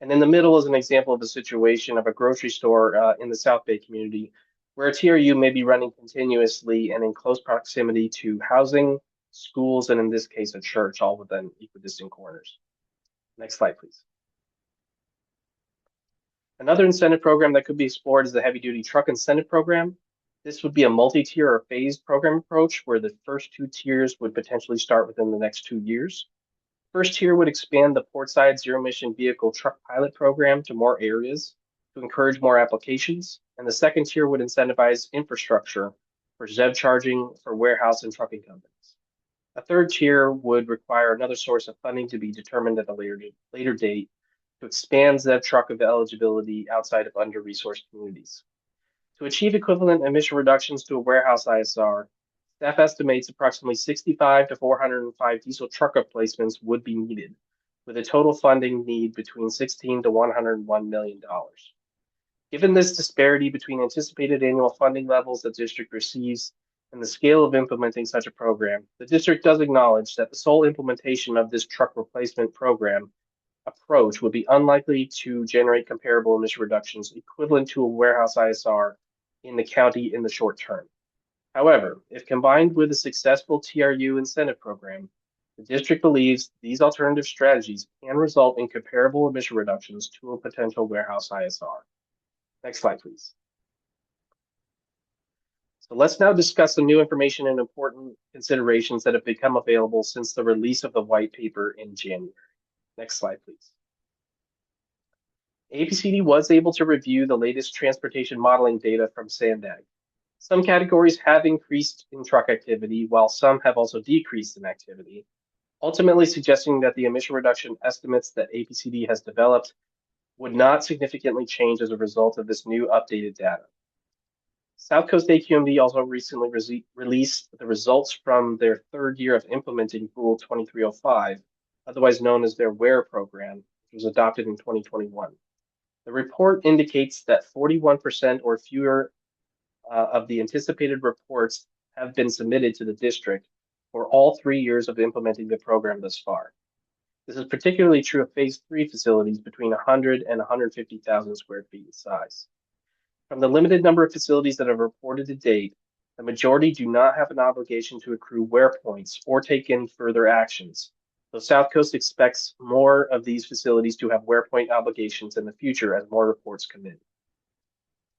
Speaker 9: And in the middle is an example of a situation of a grocery store in the South Bay community where a TRU may be running continuously and in close proximity to housing, schools, and in this case, a church, all within equidistant corners. Next slide, please. Another incentive program that could be explored is the heavy-duty truck incentive program. This would be a multi-tier or phased program approach where the first two tiers would potentially start within the next 2 years. First tier would expand the Portside zero-emission vehicle truck pilot program to more areas to encourage more applications, and the second tier would incentivize infrastructure for ZEV charging for warehouse and trucking companies. A third tier would require another source of funding to be determined at a later date to expand ZEV truck eligibility outside of under-resourced communities. To achieve equivalent emission reductions to a warehouse ISR, staff estimates approximately 65 to 405 diesel truck replacements would be needed, with a total funding need between $16 to $101 million. Given this disparity between anticipated annual funding levels the district receives and the scale of implementing such a program, the district does acknowledge that the sole implementation of this truck replacement program approach would be unlikely to generate comparable emission reductions equivalent to a warehouse ISR in the county in the short term. However, if combined with a successful TRU incentive program, the district believes these alternative strategies can result in comparable emission reductions to a potential warehouse ISR. Next slide, please. So let's now discuss the new information and important considerations that have become available since the release of the white paper in January. Next slide, please. APCD was able to review the latest transportation modeling data from SANDAG. Some categories have increased in truck activity, while some have also decreased in activity, ultimately suggesting that the emission reduction estimates that APCD has developed would not significantly change as a result of this new updated data. South Coast AQMD also recently released the results from their third year of implementing Rule 2305, otherwise known as their WARE program, which was adopted in 2021. The report indicates that 41% or fewer of the anticipated reports have been submitted to the district for all 3 years of implementing the program thus far. This is particularly true of Phase 3 facilities between 100 and 150,000 square feet in size. From the limited number of facilities that have reported to date, the majority do not have an obligation to accrue WARE points or take in further actions. So South Coast expects more of these facilities to have WARE point obligations in the future as more reports come in.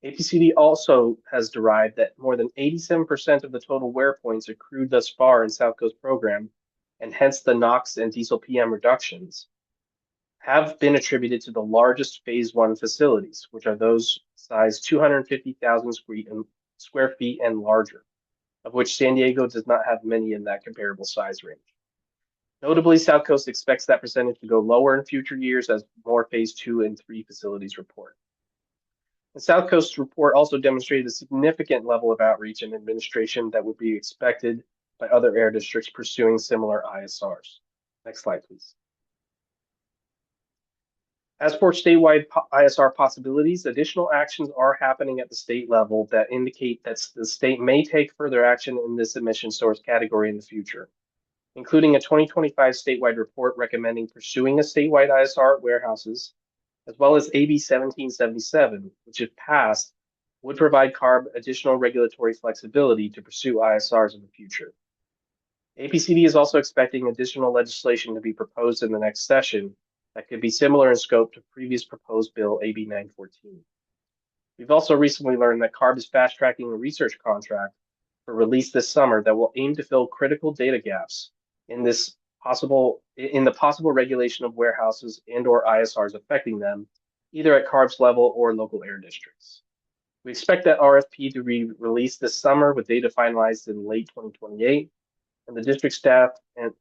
Speaker 9: APCD also has derived that more than 87% of the total WARE points accrued thus far in South Coast program, and hence the NOx and diesel PM reductions, have been attributed to the largest Phase 1 facilities, which are those size 250,000 square feet and larger, of which San Diego does not have many in that comparable size range. Notably, South Coast expects that percentage to go lower in future years as more Phase 2 and 3 facilities report. The South Coast report also demonstrated a significant level of outreach and administration that would be expected by other air districts pursuing similar ISRs. Next slide, please. As for statewide ISR possibilities, additional actions are happening at the state level that indicate that the state may take further action in this emission source category in the future, including a 2025 statewide report recommending pursuing a statewide ISR at warehouses, as well as AB 1777, which if passed, would provide CARB additional regulatory flexibility to pursue ISRs in the future. APCD is also expecting additional legislation to be proposed in the next session that could be similar in scope to previous proposed bill AB 914. We've also recently learned that CARB is fast-tracking a research contract for release this summer that will aim to fill critical data gaps in the possible regulation of warehouses and/or ISRs affecting them, either at CARB's level or local air districts. We expect that RFP to be released this summer with data finalized in late 2028, and the district staff and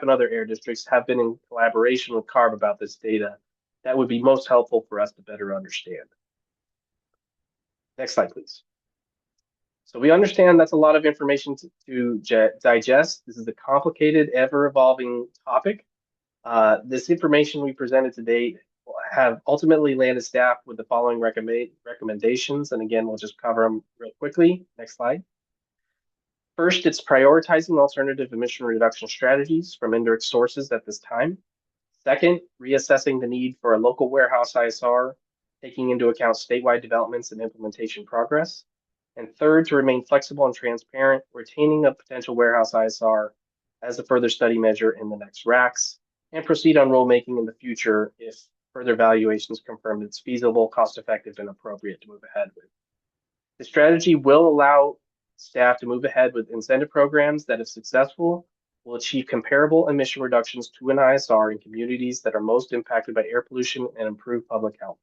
Speaker 9: other air districts have been in collaboration with CARB about this data that would be most helpful for us to better understand. Next slide, please. So we understand that's a lot of information to digest. This is a complicated, ever-evolving topic. This information we presented today have ultimately landed staff with the following recommendations. And again, we'll just cover them real quickly. Next slide. First, it's prioritizing alternative emission reduction strategies from indirect sources at this time. Second, reassessing the need for a local warehouse ISR, taking into account statewide developments and implementation progress. And third, to remain flexible and transparent, retaining a potential warehouse ISR as a further study measure in the next RACs, and proceed on rulemaking in the future if further evaluations confirm it's feasible, cost-effective, and appropriate to move ahead with. The strategy will allow staff to move ahead with incentive programs that, if successful, will achieve comparable emission reductions to an ISR in communities that are most impacted by air pollution and improve public health.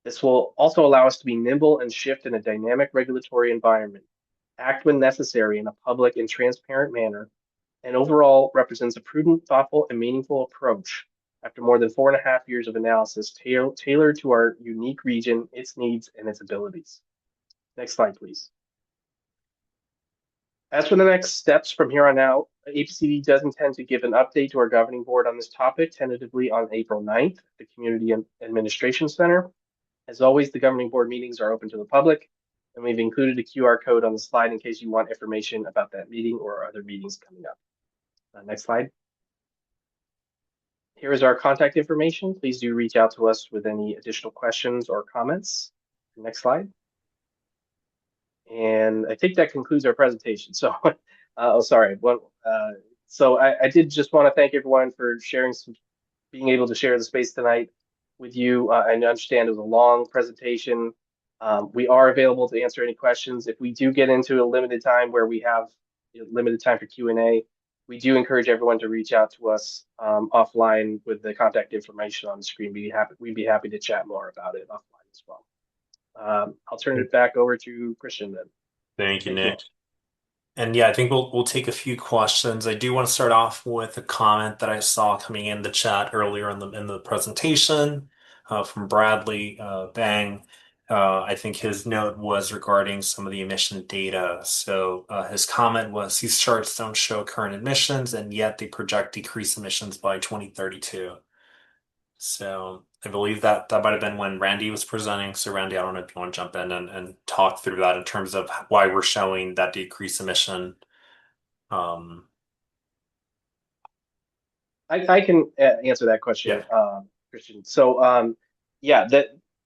Speaker 9: This will also allow us to be nimble and shift in a dynamic regulatory environment, act when necessary in a public and transparent manner, and overall represents a prudent, thoughtful, and meaningful approach after more than 4.5 years of analysis tailored to our unique region, its needs, and its abilities. Next slide, please. As for the next steps from here on out, APCD does intend to give an update to our governing board on this topic tentatively on April 9th at the Community Administration Center. As always, the governing board meetings are open to the public, and we've included a QR code on the slide in case you want information about that meeting or other meetings coming up. Next slide. Here is our contact information. Please do reach out to us with any additional questions or comments. Next slide. And I think that concludes our presentation. So, oh, sorry. Well, so I did just want to thank everyone for being able to share the space tonight with you. I understand it was a long presentation. We are available to answer any questions. If we do get into a limited time where we have limited time for Q&A, we do encourage everyone to reach out to us offline with the contact information on the screen. We'd be happy to chat more about it offline as well. I'll turn it back over to Christian then.
Speaker 1: Thank you, Nick. And yeah, I think we'll take a few questions. I do want to start off with a comment that I saw coming in the chat earlier in the presentation from Bradley Bang. I think his note was regarding some of the emission data. So his comment was these charts don't show current emissions, and yet they project decreased emissions by 2032. So I believe that might have been when Randy was presenting. So Randy, I don't know if you want to jump in and talk through that in terms of why we're showing that decreased emission.
Speaker 9: I can answer that question, Christian. So yeah,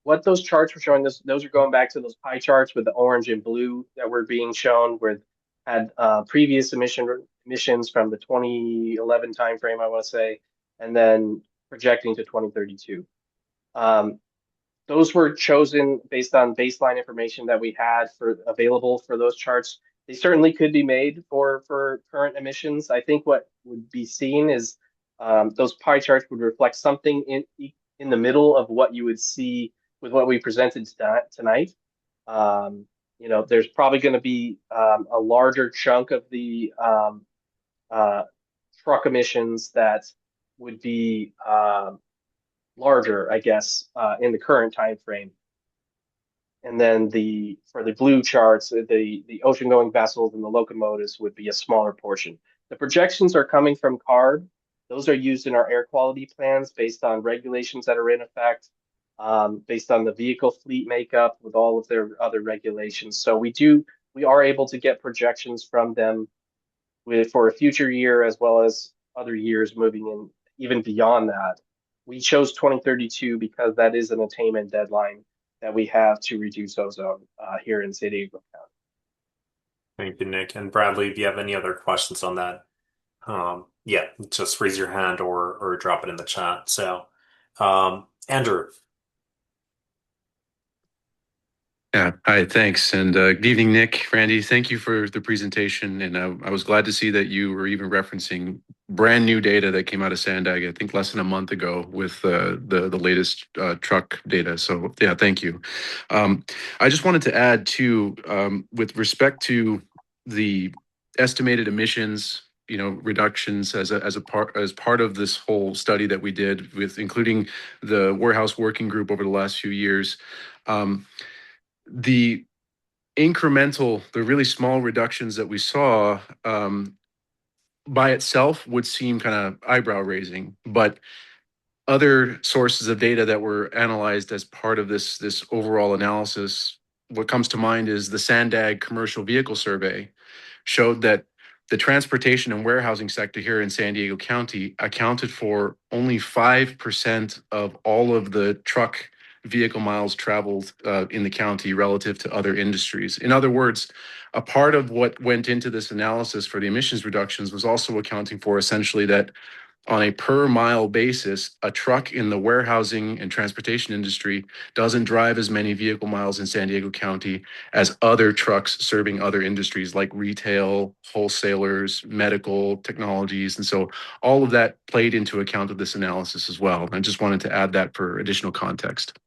Speaker 9: what those charts were showing, those are going back to those pie charts with the orange and blue that were being shown, where had previous emissions from the 2011 timeframe, I want to say, and then projecting to 2032. Those were chosen based on baseline information that we had available for those charts. They certainly could be made for current emissions. I think what would be seen is those pie charts would reflect something in the middle of what you would see with what we presented tonight. You know, there's probably going to be a larger chunk of the truck emissions that would be larger, I guess, in the current time frame. And then for the blue charts, the ocean-going vessels and the locomotives would be a smaller portion. The projections are coming from CARB. Those are used in our air quality plans based on regulations that are in effect, based on the vehicle fleet makeup with all of their other regulations. So we are able to get projections from them for a future year as well as other years moving in even beyond that. We chose 2032 because that is an attainment deadline that we have to reduce ozone here in San Diego County.
Speaker 1: Thank you, Nick. And Bradley, if you have any other questions on that, yeah, just raise your hand or drop it in the chat. So, Andrew.
Speaker 16: Yeah, hi, thanks. And good evening, Nick, Randy. Thank you for the presentation. And I was glad to see that you were even referencing brand new data that came out of Sandag, I think less than a month ago with the latest truck data. So yeah, thank you. I just wanted to add too, with respect to the estimated emissions, you know, reductions as part of this whole study that we did with including the warehouse working group over the last few years. The really small reductions that we saw by itself would seem kind of eyebrow raising, but other sources of data that were analyzed as part of this overall analysis, what comes to mind is the Sandag Commercial Vehicle Survey showed that the transportation and warehousing sector here in San Diego County accounted for only 5% of all of the truck vehicle miles traveled in the county relative to other industries. In other words, a part of what went into this analysis for the emissions reductions was also accounting for essentially that on a per mile basis, a truck in the warehousing and transportation industry doesn't drive as many vehicle miles in San Diego County as other trucks serving other industries like retail, wholesalers, medical, technologies. And so all of that played into account of this analysis as well. And I just wanted to add that for additional context.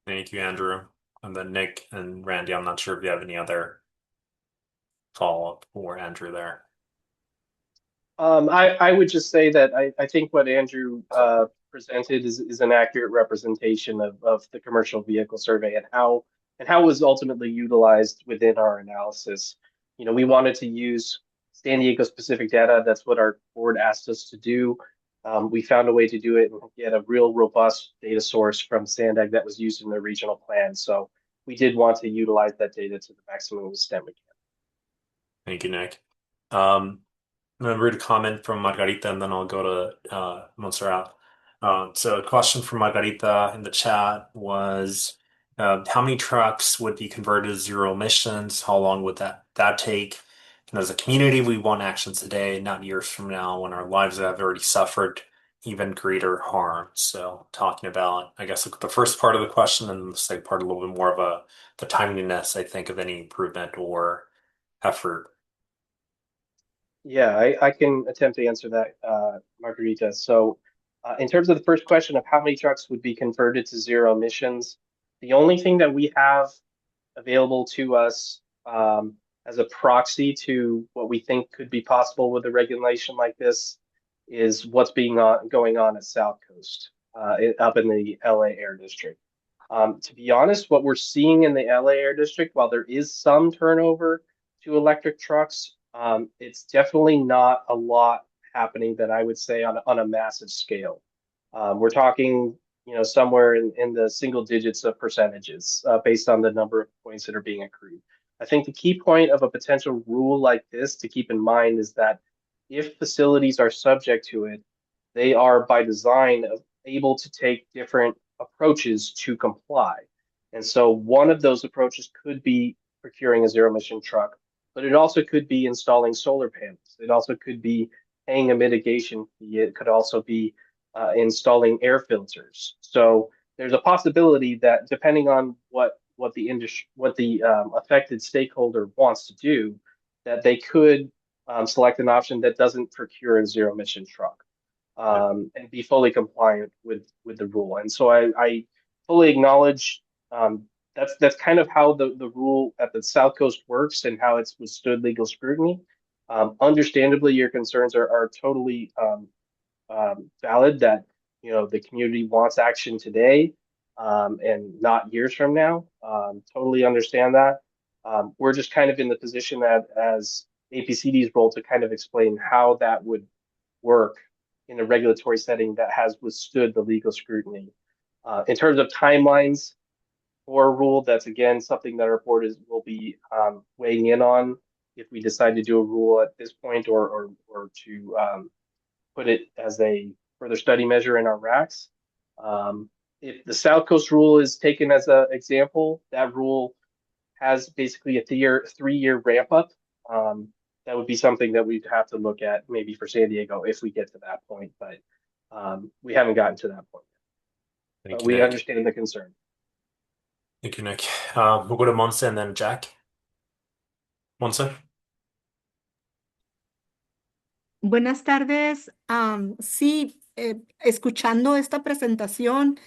Speaker 1: Thank you, Andrew. And then Nick and Randy, I'm not sure if you have any other follow-up for Andrew there.
Speaker 9: I would just say that I think what Andrew presented is an accurate representation of the commercial vehicle survey and how and how it was ultimately utilized within our analysis. We wanted to use San Diego specific data. That's what our board asked us to do. We found a way to do it and get a real robust data source from Sandag that was used in the regional plan. So we did want to utilize that data to the maximum extent we can.
Speaker 1: Thank you, Nick. I'm going to read a comment from Margarita, and then I'll go to Montserrat. So a question from Margarita in the chat was, how many trucks would be converted to zero emissions? How long would that take? And as a community, we want action today, not years from now, when our lives have already suffered even greater harm. So talking about, I guess, the first part of the question, and the second part a little bit more of the timeliness, I think, of any improvement or effort.
Speaker 9: Yeah, I can attempt to answer that, Margarita. So in terms of the first question of how many trucks would be converted to zero emissions, the only thing that we have available to us as a proxy to what we think could be possible with a regulation like this is what's going on at South Coast, up in the LA Air District. To be honest, what we're seeing in the LA Air District, while there is some turnover to electric trucks, it's definitely not a lot happening that I would say on a massive scale. We're talking, somewhere in the single digits of percentages based on the number of points that are being accrued. I think the key point of a potential rule like this to keep in mind is that if facilities are subject to it, they are by design able to take different approaches to comply. And so one of those approaches could be procuring a zero emission truck, but it also could be installing solar panels. It also could be paying a mitigation fee. It could also be installing air filters. So there's a possibility that depending on what the affected stakeholder wants to do, that they could select an option that doesn't procure a zero emission truck and be fully compliant with the rule. And so I fully acknowledge that's kind of how the rule at the South Coast works and how it's withstood legal scrutiny. Understandably, your concerns are totally valid, that the community wants action today and not years from now. Totally understand that. We're just kind of in the position that as APCD's role to kind of explain how that would work in a regulatory setting that has withstood the legal scrutiny. In terms of timelines for a rule, that's again something that our board will be weighing in on if we decide to do a rule at this point or to put it as a further study measure in our racks. If the South Coast rule is taken as an example, that rule has basically a three-year ramp up. That would be something that we'd have to look at maybe for San Diego if we get to that point, but we haven't gotten to that point yet. But we understand the concern.
Speaker 1: Thank you, Nick. We'll go to Monse and then Jack. Monse.
Speaker 2: Buenas tardes. Sí, escuchando esta presentación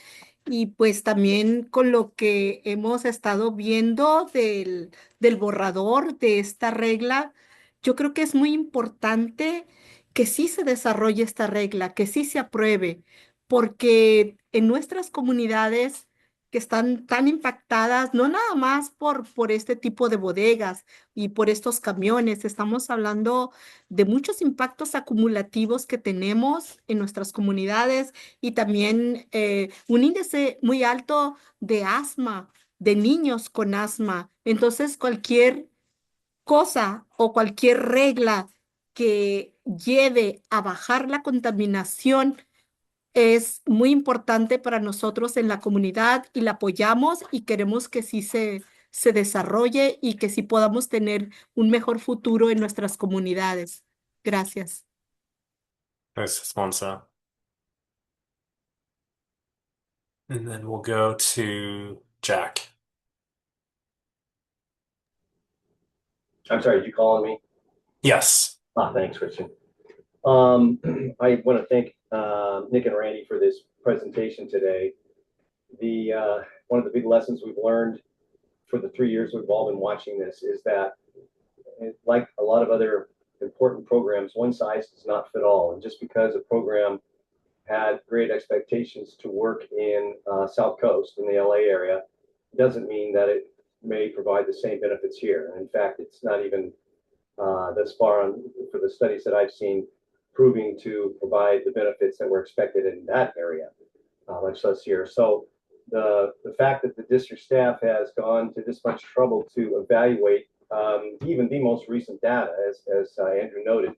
Speaker 2: y pues también con lo que hemos estado viendo del borrador de esta regla, yo creo que es muy importante que sí se desarrolle esta regla, que sí se apruebe, porque en nuestras comunidades que están tan impactadas, no nada más por este tipo de bodegas y por estos camiones, estamos hablando de muchos impactos acumulativos que tenemos en nuestras comunidades y también un índice muy alto de asma, de niños con asma. Entonces, cualquier cosa o cualquier regla que lleve a bajar la contaminación es muy importante para nosotros en la comunidad y la apoyamos y queremos que sí se desarrolle y que sí podamos tener un mejor futuro en nuestras comunidades. Gracias.
Speaker 1: Gracias, Monse. And then we'll go to Jack.
Speaker 17: I'm sorry, did you call on me?
Speaker 1: Yes.
Speaker 17: Thanks, Christian. I want to thank Nick and Randy for this presentation today. One of the big lessons we've learned for the 3 years we've all been watching this is that, like a lot of other important programs, one size does not fit all. And just because a program had great expectations to work in South Coast in the LA area doesn't mean that it may provide the same benefits here. And in fact, it's not even thus far on for the studies that I've seen proving to provide the benefits that were expected in that area, much less here. So the fact that the district staff has gone to this much trouble to evaluate even the most recent data, as Andrew noted,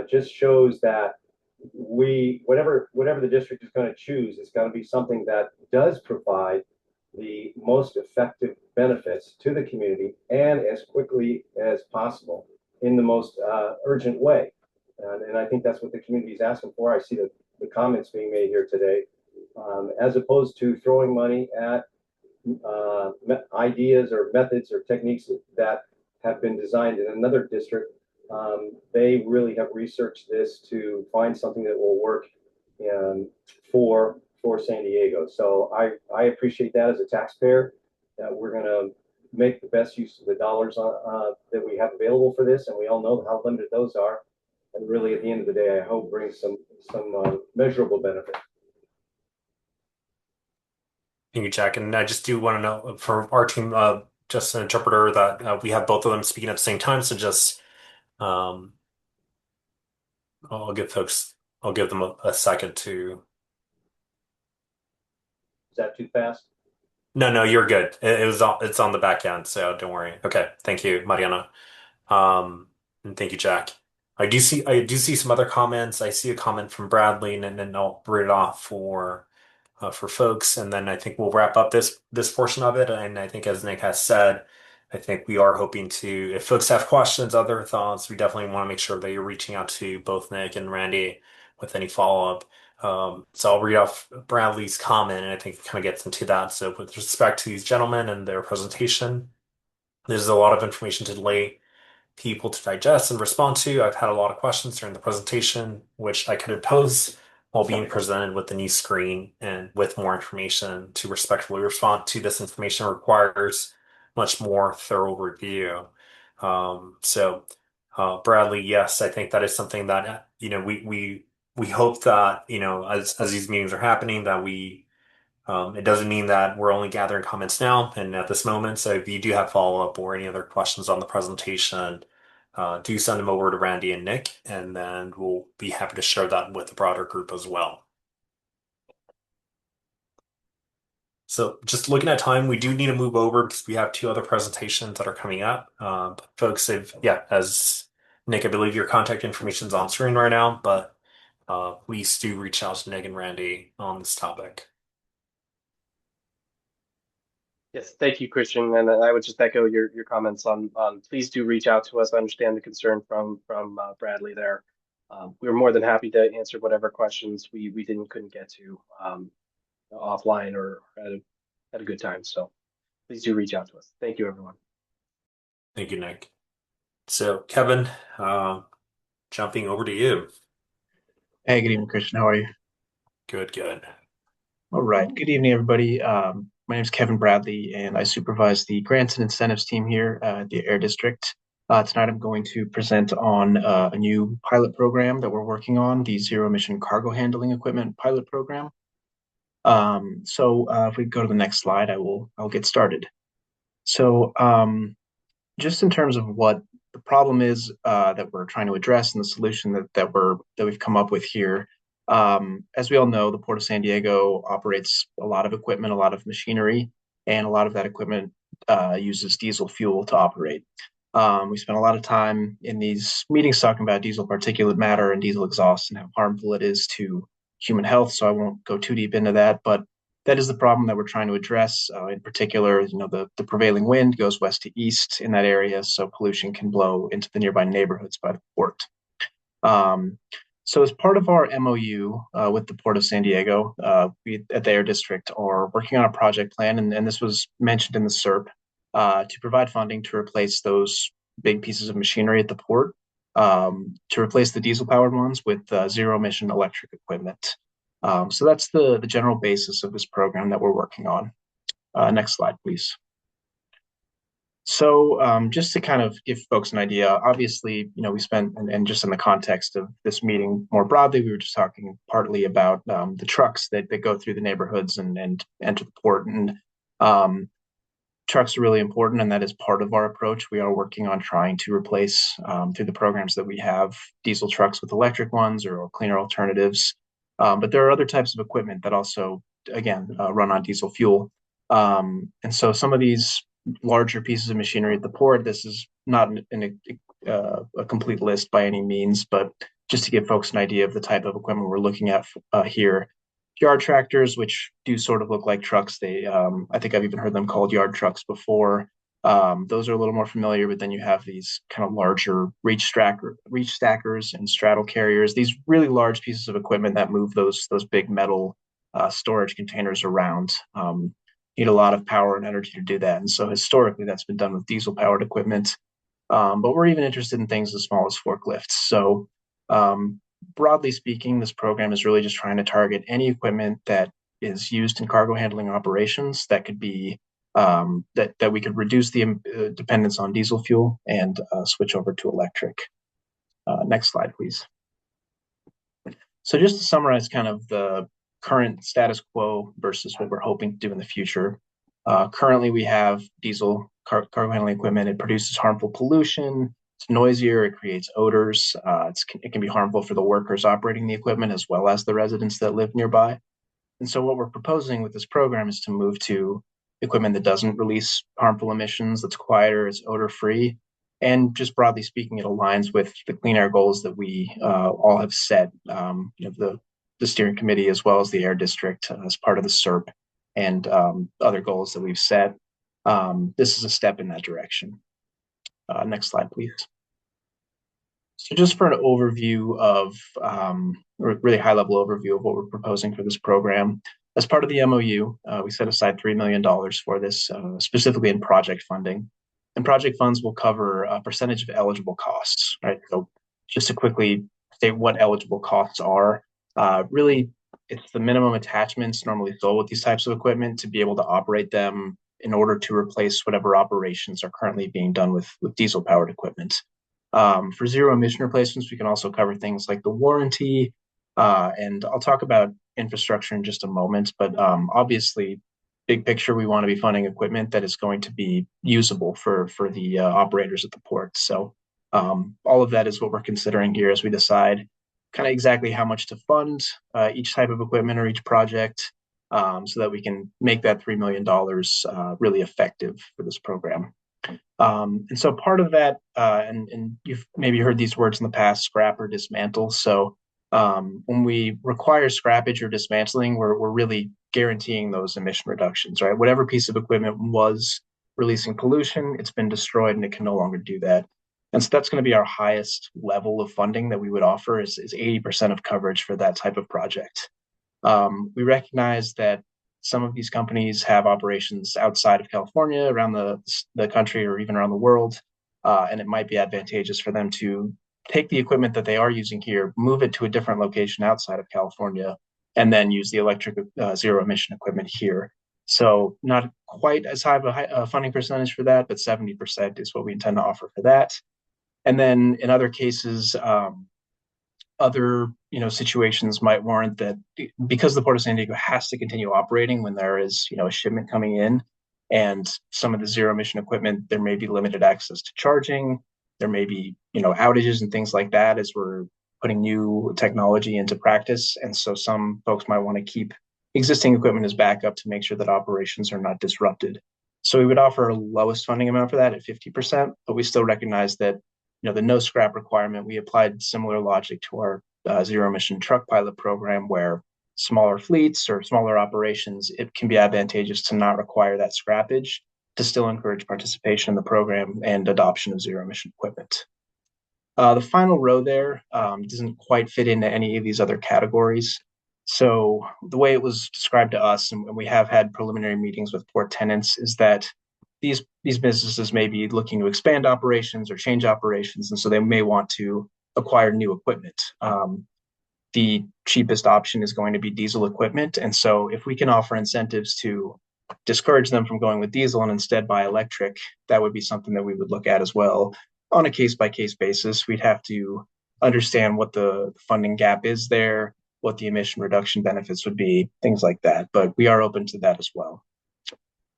Speaker 17: just shows that whatever the district is going to choose is going to be something that does provide the most effective benefits to the community and as quickly as possible in the most urgent way. And I think that's what the community is asking for. I see the comments being made here today, as opposed to throwing money at ideas or methods or techniques that have been designed in another district. They really have researched this to find something that will work for San Diego. So I appreciate that as a taxpayer, that we're going to make the best use of the dollars that we have available for this, and we all know how limited those are. And really, at the end of the day, I hope brings some measurable benefit.
Speaker 1: Thank you, Jack. And I just do want to know for our team, just an interpreter, that we have both of them speaking at the same time. So just, I'll give them a second to.
Speaker 17: Is that too fast?
Speaker 1: No, you're good. It's on the back end, so don't worry. Okay, thank you, Mariana. And thank you, Jack. I do see some other comments. I see a comment from Bradley, and then I'll read it off for folks, and then I think we'll wrap up this portion of it. And I think, as Nick has said, I think we are hoping to, if folks have questions, other thoughts, we definitely want to make sure that you're reaching out to both Nick and Randy with any follow-up. So I'll read off Bradley's comment, and I think it kind of gets into that. So with respect to these gentlemen and their presentation, there's a lot of information to lay people to digest and respond to. I've had a lot of questions during the presentation, which I could pose while being presented with the new screen, and with more information to respectfully respond to this information requires much more thorough review. So Bradley, yes, I think that is something that, we hope that, as these meetings are happening, that it doesn't mean that we're only gathering comments now and at this moment. So if you do have follow-up or any other questions on the presentation, do send them over to Randy and Nick, and then we'll be happy to share that with the broader group as well. So just looking at time, we do need to move over because we have two other presentations that are coming up. But folks, as Nick, I believe your contact information is on screen right now, but please do reach out to Nick and Randy on this topic.
Speaker 9: Yes, thank you, Christian. And I would just echo your comments on please do reach out to us. I understand the concern from Bradley there. We're more than happy to answer whatever questions we couldn't get to offline or at a good time. So please do reach out to us. Thank you, everyone.
Speaker 1: Thank you, Nick. So Kevin, jumping over to you.
Speaker 18: Hey, good evening, Christian. How are you?
Speaker 1: Good.
Speaker 18: All right. Good evening, everybody. My name is Kevin Bradley, and I supervise the grants and incentives team here at the Air District. Tonight, I'm going to present on a new pilot program that we're working on, the Zero Emission Cargo Handling Equipment Pilot Program. If we go to the next slide, I'll get started. So just in terms of what the problem is that we're trying to address and the solution that we've come up with here. As we all know, the Port of San Diego operates a lot of equipment, a lot of machinery, and a lot of that equipment uses diesel fuel to operate. We spent a lot of time in these meetings talking about diesel particulate matter and diesel exhaust and how harmful it is to human health, so I won't go too deep into that, but that is the problem that we're trying to address. In particular, the prevailing wind goes west to east in that area, so pollution can blow into the nearby neighborhoods by the port. So as part of our MOU with the Port of San Diego, we at the Air District are working on a project plan, and this was mentioned in the CERP, to provide funding to replace those big pieces of machinery at the port, to replace the diesel-powered ones with zero-emission electric equipment. So that's the general basis of this program that we're working on. Next slide, please. So just to kind of give folks an idea, obviously, we spent, and just in the context of this meeting more broadly, we were just talking partly about the trucks that go through the neighborhoods and enter the port. And trucks are really important, and that is part of our approach. We are working on trying to replace, through the programs that we have, diesel trucks with electric ones or cleaner alternatives. But there are other types of equipment that also, again, run on diesel fuel. And so some of these larger pieces of machinery at the port, this is not a complete list by any means, but just to give folks an idea of the type of equipment we're looking at here. Yard tractors, which do sort of look like trucks. They, I think I've even heard them called yard trucks before. Those are a little more familiar, but then you have these kind of larger reach stackers and straddle carriers. These really large pieces of equipment that move those big metal storage containers around. Need a lot of power and energy to do that, and so historically that's been done with diesel-powered equipment. But we're even interested in things as small as forklifts. So broadly speaking, this program is really just trying to target any equipment that is used in cargo handling operations that could be that we could reduce the dependence on diesel fuel and switch over to electric. Next slide, please. So just to summarize kind of the current status quo versus what we're hoping to do in the future. Currently, we have diesel cargo handling equipment. It produces harmful pollution. It's noisier. It creates odors. It can be harmful for the workers operating the equipment as well as the residents that live nearby. And so what we're proposing with this program is to move to equipment that doesn't release harmful emissions, that's quieter, it's odor-free, and just broadly speaking, it aligns with the clean air goals that we all have set, the steering committee as well as the air district as part of the CERP and other goals that we've set. This is a step in that direction. Next slide, please. So just for an overview of, or really high-level overview of what we're proposing for this program, as part of the MOU, we set aside $3 million for this, specifically in project funding. And project funds will cover a percentage of eligible costs, right? So just to quickly state what eligible costs are, really, it's the minimum attachments normally sold with these types of equipment to be able to operate them in order to replace whatever operations are currently being done with diesel-powered equipment. For zero emission replacements, we can also cover things like the warranty, and I'll talk about infrastructure in just a moment, but obviously, big picture, we want to be funding equipment that is going to be usable for the operators at the port. So all of that is what we're considering here as we decide kind of exactly how much to fund each type of equipment or each project, so that we can make that $3 million really effective for this program. And so part of that, and you've maybe heard these words in the past, scrap or dismantle. So when we require scrappage or dismantling, we're really guaranteeing those emission reductions, right? Whatever piece of equipment was releasing pollution, it's been destroyed and it can no longer do that. And so that's going to be our highest level of funding that we would offer is 80% of coverage for that type of project. We recognize that some of these companies have operations outside of California, around the country, or even around the world, and it might be advantageous for them to take the equipment that they are using here, move it to a different location outside of California, and then use the electric zero emission equipment here. So not quite as high of a funding percentage for that, but 70% is what we intend to offer for that. And then in other cases, other situations might warrant that because the Port of San Diego has to continue operating when there is a shipment coming in, and some of the zero emission equipment, there may be limited access to charging. There may be outages and things like that as we're putting new technology into practice. And so some folks might want to keep existing equipment as backup to make sure that operations are not disrupted. So we would offer a lowest funding amount for that at 50%, but we still recognize that the no scrap requirement, we applied similar logic to our zero emission truck pilot program, where smaller fleets or smaller operations, it can be advantageous to not require that scrappage to still encourage participation in the program and adoption of zero emission equipment. The final row there doesn't quite fit into any of these other categories. So the way it was described to us, and we have had preliminary meetings with port tenants, is that these businesses may be looking to expand operations or change operations, and so they may want to acquire new equipment. The cheapest option is going to be diesel equipment, and so if we can offer incentives to discourage them from going with diesel and instead buy electric, that would be something that we would look at as well on a case-by-case basis. We'd have to understand what the funding gap is there, what the emission reduction benefits would be, things like that, but we are open to that as well.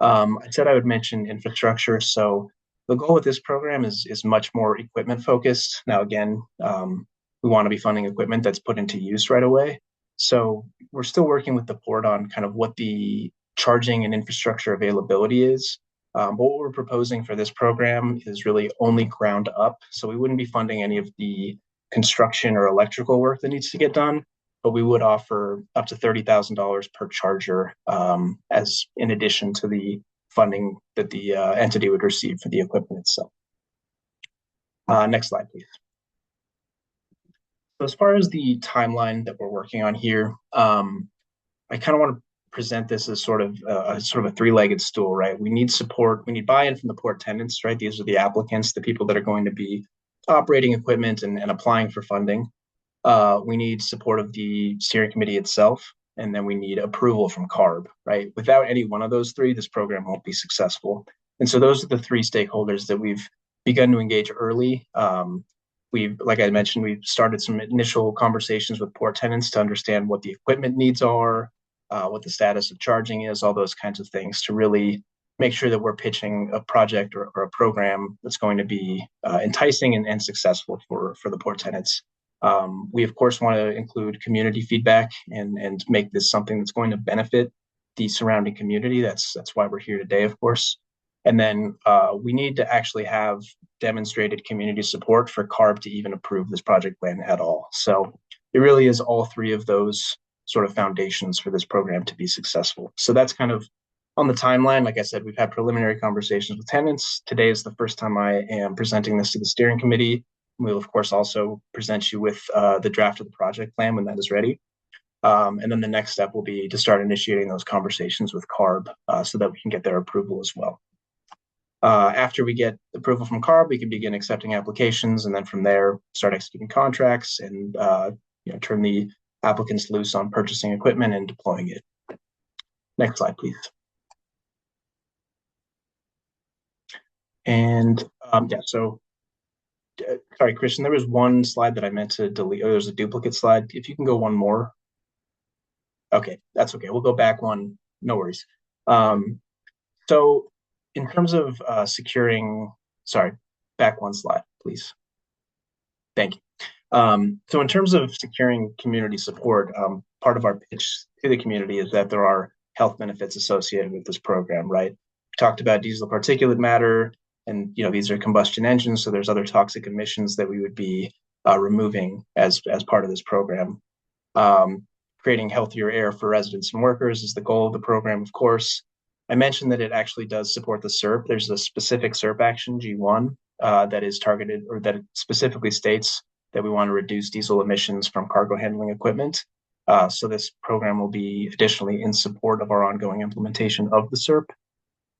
Speaker 18: I said I would mention infrastructure. So the goal with this program is much more equipment focused. Now, again, we want to be funding equipment that's put into use right away. So we're still working with the port on kind of what the charging and infrastructure availability is. But what we're proposing for this program is really only ground up. So we wouldn't be funding any of the construction or electrical work that needs to get done, but we would offer up to $30,000 per charger as in addition to the funding that the entity would receive for the equipment itself. Next slide, please. So as far as the timeline that we're working on here, I kind of want to present this as sort of a three-legged stool, right? We need support, we need buy-in from the port tenants, right? These are the applicants, the people that are going to be operating equipment and applying for funding. We need support of the steering committee itself, and then we need approval from CARB, right? Without any one of those three, this program won't be successful. And so those are the three stakeholders that we've begun to engage early. Like I mentioned, we've started some initial conversations with port tenants to understand what the equipment needs are, what the status of charging is, all those kinds of things to really make sure that we're pitching a project or a program that's going to be enticing and successful for the port tenants. We, of course, want to include community feedback and make this something that's going to benefit the surrounding community. That's why we're here today, of course. And then we need to actually have demonstrated community support for CARB to even approve this project plan at all. So it really is all three of those sort of foundations for this program to be successful. So that's kind of on the timeline. Like I said, we've had preliminary conversations with tenants. Today is the first time I am presenting this to the steering committee. We'll, of course, also present you with the draft of the project plan when that is ready. And then the next step will be to start initiating those conversations with CARB so that we can get their approval as well. After we get approval from CARB, we can begin accepting applications, and then from there, start executing contracts and turn the applicants loose on purchasing equipment and deploying it. Next slide, please. And sorry, Christian, there was one slide that I meant to delete. Oh, there's a duplicate slide. If you can go one more. Okay, that's okay. We'll go back one. No worries. So in terms of back one slide, please. Thank you. So in terms of securing community support, part of our pitch to the community is that there are health benefits associated with this program, right? We talked about diesel particulate matter, and these are combustion engines, so there's other toxic emissions that we would be removing as part of this program. Creating healthier air for residents and workers is the goal of the program, of course. I mentioned that it actually does support the CERP. There's a specific CERP action, G1, that is targeted, or that specifically states that we want to reduce diesel emissions from cargo handling equipment. So this program will be additionally in support of our ongoing implementation of the CERP.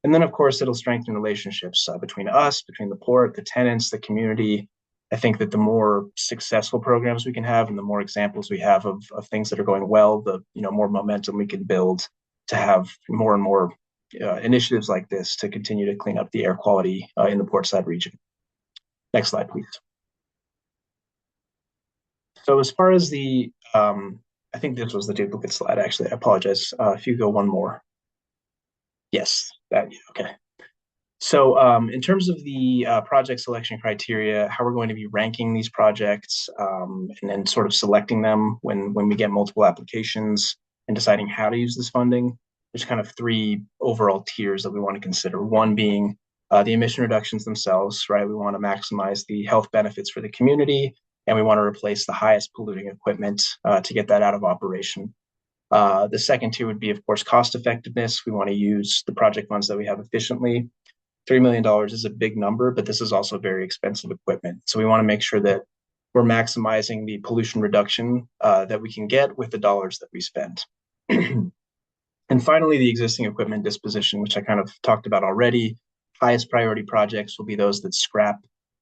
Speaker 18: And then, of course, it'll strengthen relationships between us, between the port, the tenants, the community. I think that the more successful programs we can have and the more examples we have of things that are going well, the more momentum we can build to have more and more initiatives like this to continue to clean up the air quality in the Portside region. Next slide, please. So as far as the, I think this was the duplicate slide, actually. I apologize. If you go one more. Yes, okay. So in terms of the project selection criteria, how we're going to be ranking these projects and then sort of selecting them when we get multiple applications and deciding how to use this funding, there's kind of three overall tiers that we want to consider. One being the emission reductions themselves, right? We want to maximize the health benefits for the community, and we want to replace the highest polluting equipment to get that out of operation. The second tier would be, of course, cost effectiveness. We want to use the project funds that we have efficiently. $3 million is a big number, but this is also very expensive equipment. So we want to make sure that we're maximizing the pollution reduction that we can get with the dollars that we spend. And finally, the existing equipment disposition, which I kind of talked about already. Highest priority projects will be those that scrap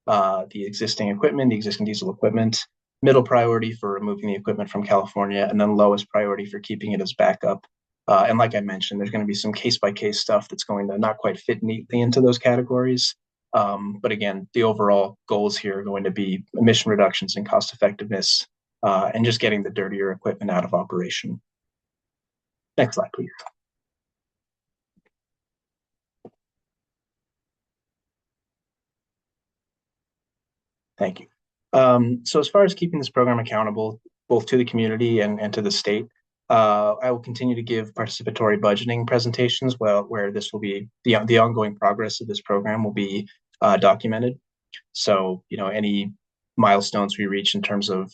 Speaker 18: the existing equipment, the existing diesel equipment. Middle priority for removing the equipment from California, and then lowest priority for keeping it as backup. And like I mentioned, there's going to be some case-by-case stuff that's going to not quite fit neatly into those categories. But again, the overall goals here are going to be emission reductions and cost effectiveness, and just getting the dirtier equipment out of operation. Next slide, please. Thank you. So as far as keeping this program accountable, both to the community and to the state, I will continue to give participatory budgeting presentations where this will be the ongoing progress of this program will be documented. So, any milestones we reach in terms of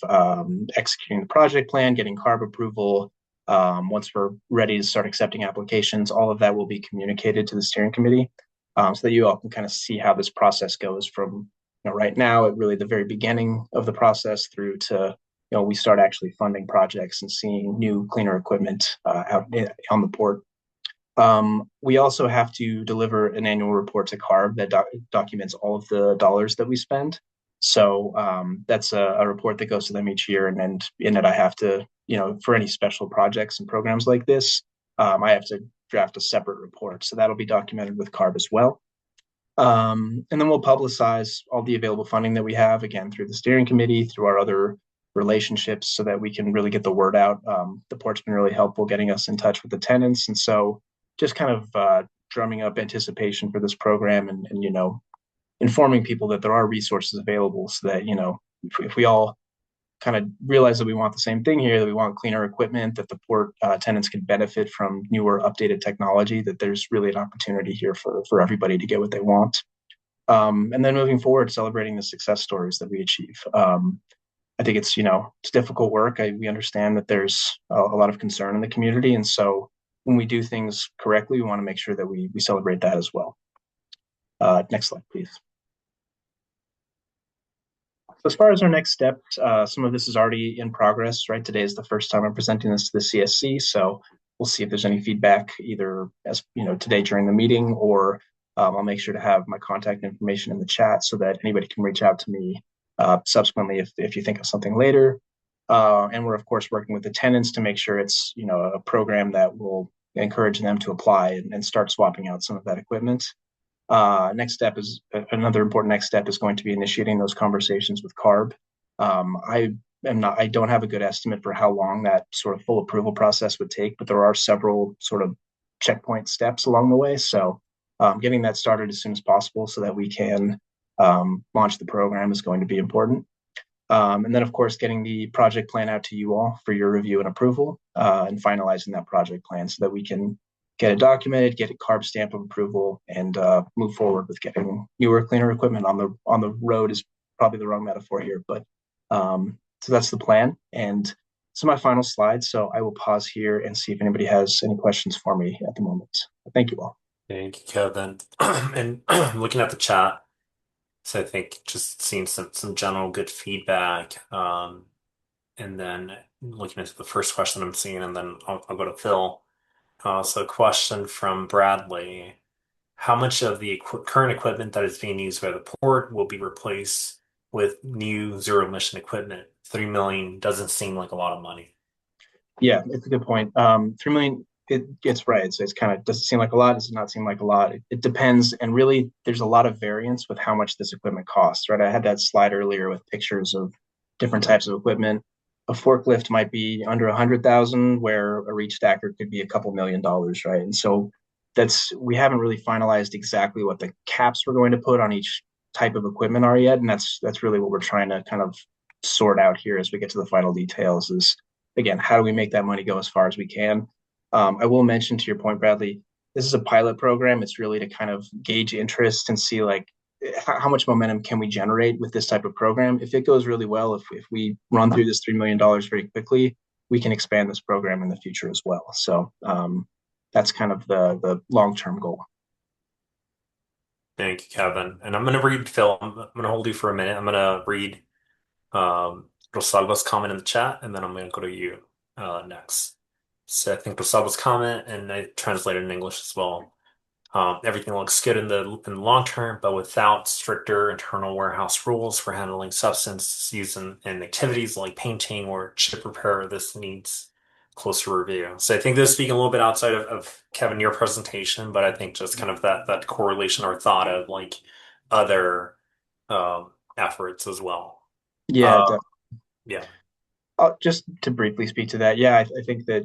Speaker 18: executing the project plan, getting CARB approval, once we're ready to start accepting applications, all of that will be communicated to the steering committee, so that you all can kind of see how this process goes from right now at really the very beginning of the process through to we start actually funding projects and seeing new cleaner equipment out on the port. We also have to deliver an annual report to CARB that documents all of the dollars that we spend. So that's a report that goes to them each year, and in it I have to, for any special projects and programs like this, I have to draft a separate report. So that'll be documented with CARB as well. And then we'll publicize all the available funding that we have, again, through the steering committee, through our other relationships, so that we can really get the word out. The port's been really helpful getting us in touch with the tenants. And so just kind of drumming up anticipation for this program and informing people that there are resources available, so that, if we all kind of realize that we want the same thing here, that we want cleaner equipment, that the port tenants can benefit from newer, updated technology, that there's really an opportunity here for everybody to get what they want. And then moving forward, celebrating the success stories that we achieve. I think it's difficult work. We understand that there's a lot of concern in the community, and so when we do things correctly, we want to make sure that we celebrate that as well. Next slide, please. So as far as our next steps, some of this is already in progress, right? Today is the first time I'm presenting this to the CSC, so we'll see if there's any feedback either as today during the meeting, or I'll make sure to have my contact information in the chat so that anybody can reach out to me subsequently if you think of something later. And we're of course working with the tenants to make sure it's a program that will encourage them to apply and start swapping out some of that equipment. Next step is another important next step is going to be initiating those conversations with CARB. I don't have a good estimate for how long that sort of full approval process would take, but there are several sort of checkpoint steps along the way. So getting that started as soon as possible so that we can launch the program is going to be important. And then, of course, getting the project plan out to you all for your review and approval, and finalizing that project plan so that we can get it documented, get a CARB stamp of approval, and move forward with getting newer, cleaner equipment on the road is probably the wrong metaphor here, but so that's the plan. And so my final slide. So I will pause here and see if anybody has any questions for me at the moment. Thank you all.
Speaker 1: Thank you, Kevin. And looking at the chat, so I think just seeing some general good feedback. And then looking into the first question I'm seeing, and then I'll go to Phil. So a question from Bradley. How much of the current equipment that is being used by the port will be replaced with new zero emission equipment? 3 million doesn't seem like a lot of money.
Speaker 18: Yeah, it's a good point. 3 million, it's right. So it's kind of, does it seem like a lot? Does it not seem like a lot? It depends. And really, there's a lot of variance with how much this equipment costs, right? I had that slide earlier with pictures of different types of equipment. A forklift might be under 100,000, where a reach stacker could be a couple $1 million, right? And so we haven't really finalized exactly what the caps we're going to put on each type of equipment are yet. And that's really what we're trying to kind of sort out here as we get to the final details is, again, how do we make that money go as far as we can? I will mention, to your point, Bradley, this is a pilot program. It's really to kind of gauge interest and see like how much momentum can we generate with this type of program. If it goes really well, if we run through this $3 million very quickly, we can expand this program in the future as well. So that's kind of the long-term goal.
Speaker 1: Thank you, Kevin. And I'm going to read, Phil, I'm going to hold you for a minute. I'm going to read Rosalba's comment in the chat, and then I'm going to go to you next. So I think Rosalba's comment, and I translated in English as well. Everything looks good in the long term, but without stricter internal warehouse rules for handling substance use in activities like painting or chip repair, this needs closer review. So I think this is speaking a little bit outside of Kevin, your presentation, but I think just kind of that correlation or thought of like other efforts as well.
Speaker 18: Yeah,
Speaker 1: yeah.
Speaker 18: Just to briefly speak to that, yeah, I think that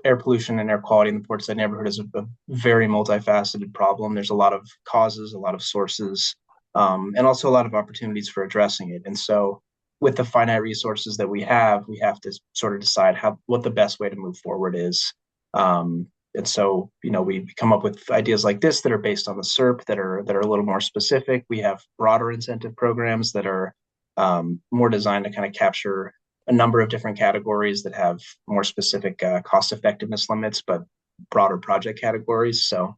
Speaker 18: air pollution and air quality in the Portside neighborhood is a very multifaceted problem. There's a lot of causes, a lot of sources. and also a lot of opportunities for addressing it. And so with the finite resources that we have to sort of decide what the best way to move forward is. And so, we come up with ideas like this that are based on the CERP that are a little more specific. We have broader incentive programs that are more designed to kind of capture a number of different categories that have more specific cost effectiveness limits, but broader project categories. So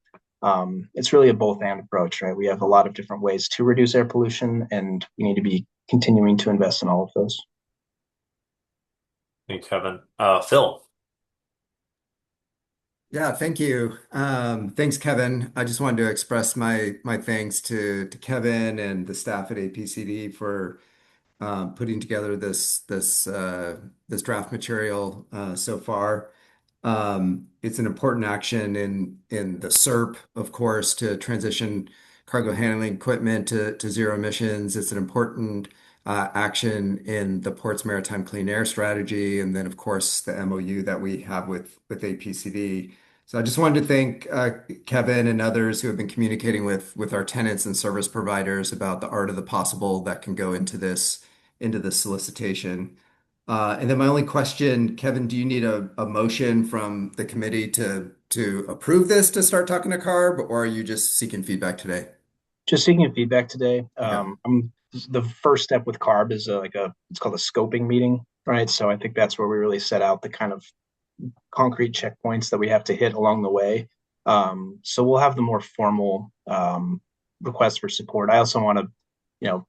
Speaker 18: it's really a both and approach, right? We have a lot of different ways to reduce air pollution, and we need to be continuing to invest in all of those.
Speaker 1: Thank you, Kevin. Phil.
Speaker 6: Yeah, thank you. Thanks, Kevin. I just wanted to express my thanks to Kevin and the staff at APCD for putting together this draft material so far. It's an important action in the CERP, of course, to transition cargo handling equipment to zero emissions. It's an important action in the Port's Maritime Clean Air Strategy, and then, of course, the MOU that we have with APCD. So I just wanted to thank Kevin and others who have been communicating with our tenants and service providers about the art of the possible that can go into this solicitation. And then my only question, Kevin, do you need a motion from the committee to approve this to start talking to CARB, or are you just seeking feedback today?
Speaker 18: Just seeking feedback today. The first step with CARB is it's called a scoping meeting, right? So I think that's where we really set out the kind of concrete checkpoints that we have to hit along the way. So we'll have the more formal request for support. I also want to,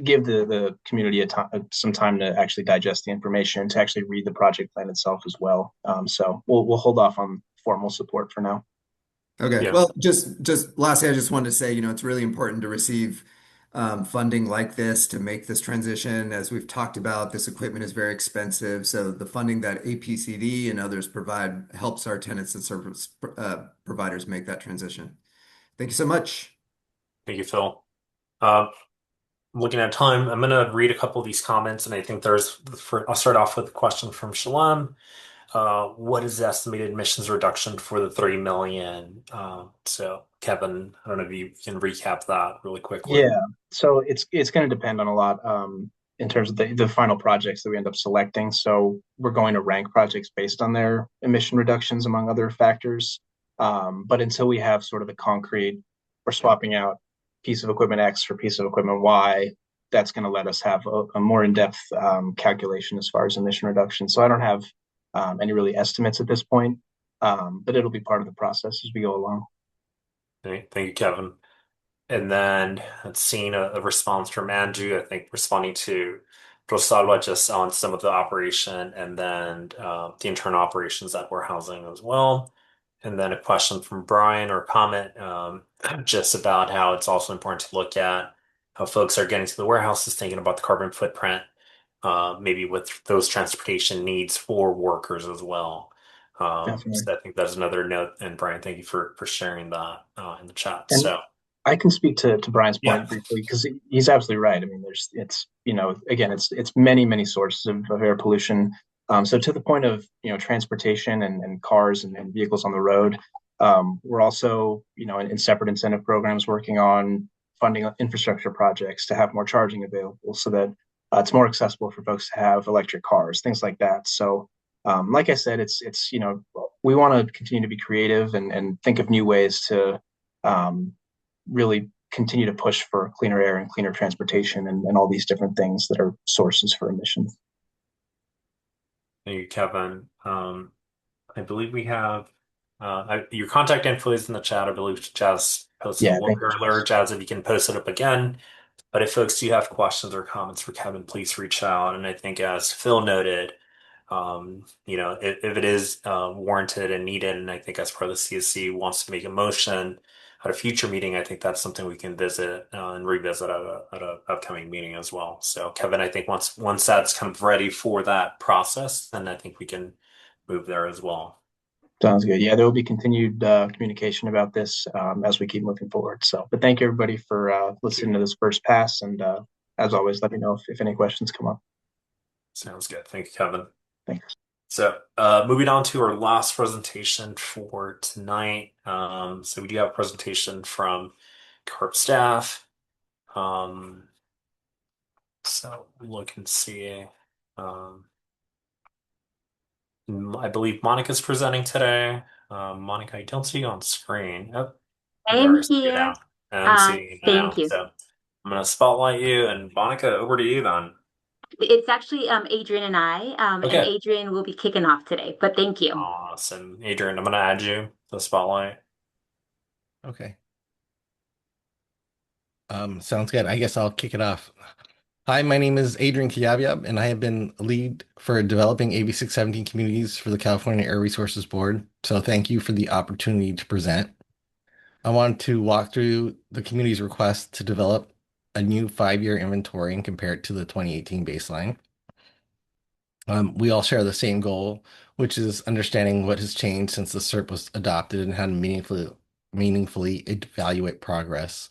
Speaker 18: give the community some time to actually digest the information and to actually read the project plan itself as well. So we'll hold off on formal support for now.
Speaker 6: Okay. Yeah. Well, just lastly, I just wanted to say, it's really important to receive funding like this to make this transition. As we've talked about, this equipment is very expensive. So the funding that APCD and others provide helps our tenants and service providers make that transition. Thank you so much.
Speaker 1: Thank you, Phil. Looking at time, I'm going to read a couple of these comments, and I think I'll start off with a question from Shalom. What is the estimated emissions reduction for the 3 million? So Kevin, I don't know if you can recap that really quickly.
Speaker 18: Yeah, so it's going to depend on a lot in terms of the final projects that we end up selecting. So we're going to rank projects based on their emission reductions, among other factors. But until we have sort of a concrete, we're swapping out piece of equipment X for piece of equipment Y, that's going to let us have a more in-depth calculation as far as emission reduction. So I don't have any really estimates at this point, but it'll be part of the process as we go along.
Speaker 1: Okay, thank you, Kevin. And then I've seen a response from Andrew, I think responding to Rosalba just on some of the operation and then the internal operations at warehousing as well. And then a question from Brian or comment just about how it's also important to look at how folks are getting to the warehouses, thinking about the carbon footprint, maybe with those transportation needs for workers as well. So I think that's another note. And Brian, thank you for sharing that in the chat.
Speaker 18: And
Speaker 1: so
Speaker 18: I can speak to Brian's point briefly because he's absolutely right. I mean, it's many sources of air pollution. So to the point of transportation and cars and vehicles on the road, we're also in separate incentive programs working on funding infrastructure projects to have more charging available so that it's more accessible for folks to have electric cars, things like that. So like I said, it's we want to continue to be creative and think of new ways to really continue to push for cleaner air and cleaner transportation and all these different things that are sources for emissions.
Speaker 1: Thank you, Kevin. I believe we have your contact info is in the chat. I believe Jazz posted a link earlier. Jazz, if you can post it up again. But if folks do have questions or comments for Kevin, please reach out. And I think as Phil noted, if it is warranted and needed, and I think as part of the CSC wants to make a motion at a future meeting, I think that's something we can visit and revisit at a upcoming meeting as well. So Kevin, I think once that's kind of ready for that process, then I think we can move there as well.
Speaker 18: Sounds good. Yeah, there will be continued communication about this as we keep moving forward. So, but thank you everybody for listening to this first pass. And as always, let me know if any questions come up.
Speaker 1: Sounds good. Thank you, Kevin.
Speaker 18: Thanks.
Speaker 1: So moving on to our last presentation for tonight. So we do have a presentation from CARB staff. So look and see. I believe Monica's presenting today. Monica, I don't see you on screen. Oh, there
Speaker 19: I'm
Speaker 1: is. You're
Speaker 19: here.
Speaker 1: down. I'm seeing you now.
Speaker 19: Thank you.
Speaker 1: So I'm gonna spotlight you, and Monica, over to you then.
Speaker 19: It's actually Adrian and I, and
Speaker 1: Okay.
Speaker 19: Adrian will be kicking off today, but thank you.
Speaker 1: Awesome. Adrian, I'm gonna add you to the spotlight.
Speaker 20: Okay. Sounds good. I guess I'll kick it off. Hi, my name is Adrian Kiyabyab, and I have been lead for developing AB617 communities for the California Air Resources Board. So thank you for the opportunity to present. I want to walk through the community's request to develop a new 5-year inventory and compare it to the 2018 baseline. We all share the same goal, which is understanding what has changed since the CERP was adopted and how to meaningfully evaluate progress.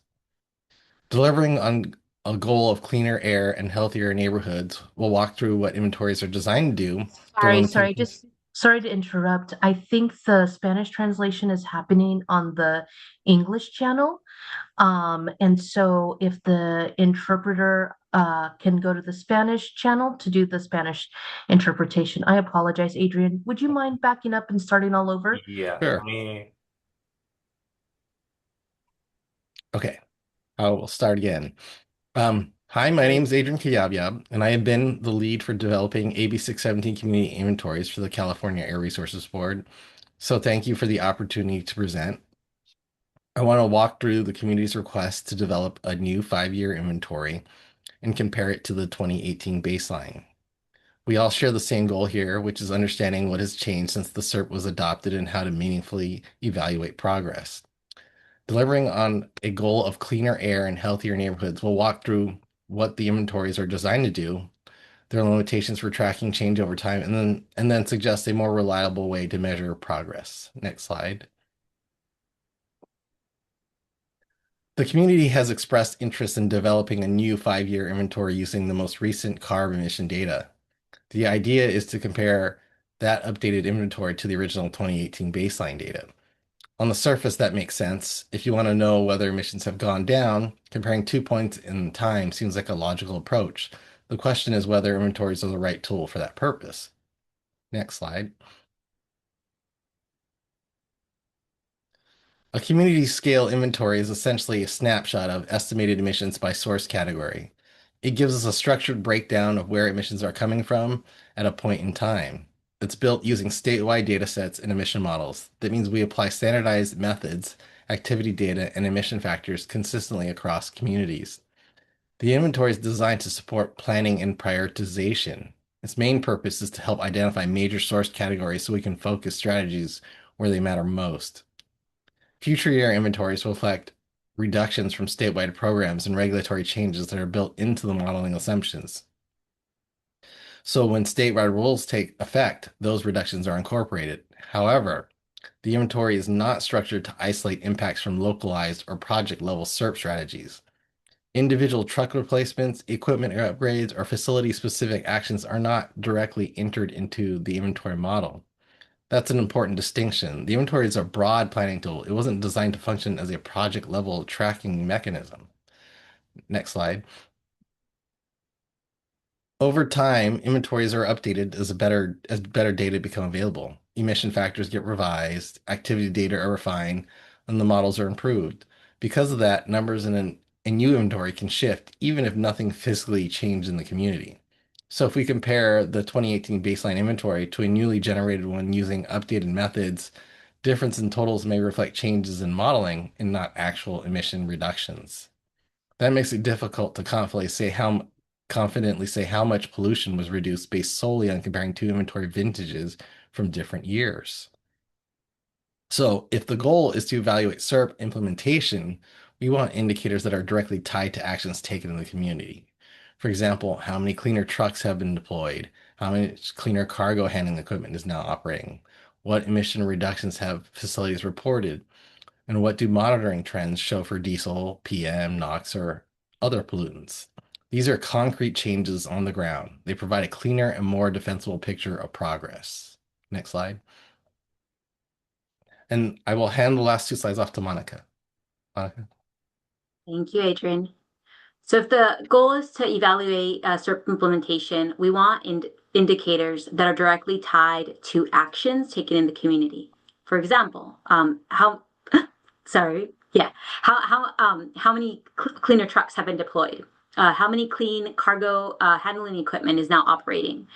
Speaker 20: Delivering on a goal of cleaner air and healthier neighborhoods, we'll walk through what inventories are designed to do.
Speaker 12: Sorry to interrupt. I think the Spanish translation is happening on the English channel. And so if the interpreter can go to the Spanish channel to do the Spanish interpretation. I apologize, Adrian. Would you mind backing up and starting all over?
Speaker 1: Yeah.
Speaker 20: Sure. Okay. I will start again. Hi, my name is Adrian Kiyabyab, and I have been the lead for developing AB617 community inventories for the California Air Resources Board. So thank you for the opportunity to present. I want to walk through the community's request to develop a new 5-year inventory and compare it to the 2018 baseline. We all share the same goal here, which is understanding what has changed since the CERP was adopted and how to meaningfully evaluate progress. Delivering on a goal of cleaner air and healthier neighborhoods, we'll walk through what the inventories are designed to do, their limitations for tracking change over time, and then suggest a more reliable way to measure progress. Next slide. The community has expressed interest in developing a new 5-year inventory using the most recent CARB emission data. The idea is to compare that updated inventory to the original 2018 baseline data. On the surface, that makes sense. If you want to know whether emissions have gone down, comparing 2 points in time seems like a logical approach. The question is whether inventories are the right tool for that purpose. Next slide. A community scale inventory is essentially a snapshot of estimated emissions by source category. It gives us a structured breakdown of where emissions are coming from at a point in time. It's built using statewide data sets and emission models. That means we apply standardized methods, activity data, and emission factors consistently across communities. The inventory is designed to support planning and prioritization. Its main purpose is to help identify major source categories so we can focus strategies where they matter most. Future year inventories will reflect reductions from statewide programs and regulatory changes that are built into the modeling assumptions. So when statewide rules take effect, those reductions are incorporated. However, the inventory is not structured to isolate impacts from localized or project level CERP strategies. Individual truck replacements, equipment upgrades, or facility specific actions are not directly entered into the inventory model. That's an important distinction. The inventory is a broad planning tool. It wasn't designed to function as a project level tracking mechanism. Next slide. Over time, inventories are updated as better data become available. Emission factors get revised, activity data are refined, and the models are improved. Because of that, numbers in a new inventory can shift even if nothing physically changed in the community. So if we compare the 2018 baseline inventory to a newly generated one using updated methods, difference in totals may reflect changes in modeling and not actual emission reductions. That makes it difficult to confidently say how much pollution was reduced based solely on comparing two inventory vintages from different years. So if the goal is to evaluate CERP implementation, we want indicators that are directly tied to actions taken in the community. For example, how many cleaner trucks have been deployed? How many cleaner cargo handling equipment is now operating? What emission reductions have facilities reported? And what do monitoring trends show for diesel, PM, NOx, or other pollutants? These are concrete changes on the ground. They provide a cleaner and more defensible picture of progress. Next slide. And I will hand the last 2 slides off to Monica. Monica.
Speaker 19: Thank you, Adrian. So if the goal is to evaluate CERP implementation, we want indicators that are directly tied to actions taken in the community. For example, how many cleaner trucks have been deployed? How many clean cargo handling equipment is now operating?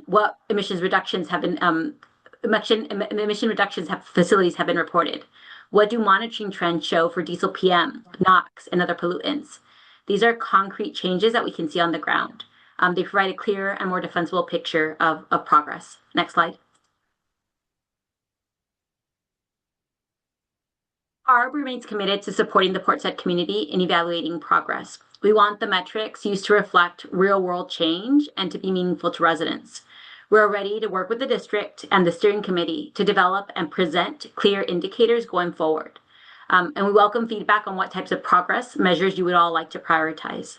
Speaker 19: What emission reductions have facilities have been reported? What do monitoring trends show for diesel PM, NOx, and other pollutants? These are concrete changes that we can see on the ground. They provide a clearer and more defensible picture of progress. Next slide. CARB remains committed to supporting the Portside community in evaluating progress. We want the metrics used to reflect real-world change and to be meaningful to residents. We're ready to work with the district and the steering committee to develop and present clear indicators going forward. And we welcome feedback on what types of progress measures you would all like to prioritize.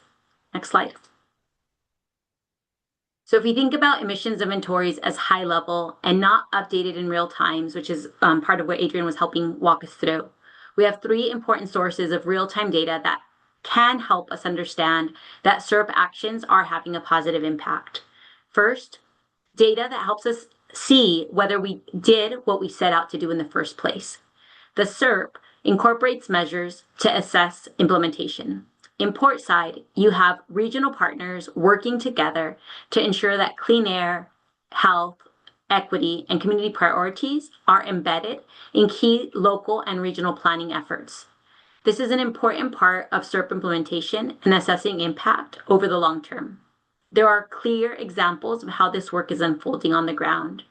Speaker 19: Next slide. So if we think about emissions inventories as high level and not updated in real times, which is part of what Adrian was helping walk us through, we have 3 important sources of real-time data that can help us understand that CERP actions are having a positive impact. First, data that helps us see whether we did what we set out to do in the first place. The CERP incorporates measures to assess implementation. In Portside, you have regional partners working together to ensure that clean air, health, equity, and community priorities are embedded in key local and regional planning efforts. This is an important part of CERP implementation and assessing impact over the long term. There are clear examples of how this work is unfolding on the ground.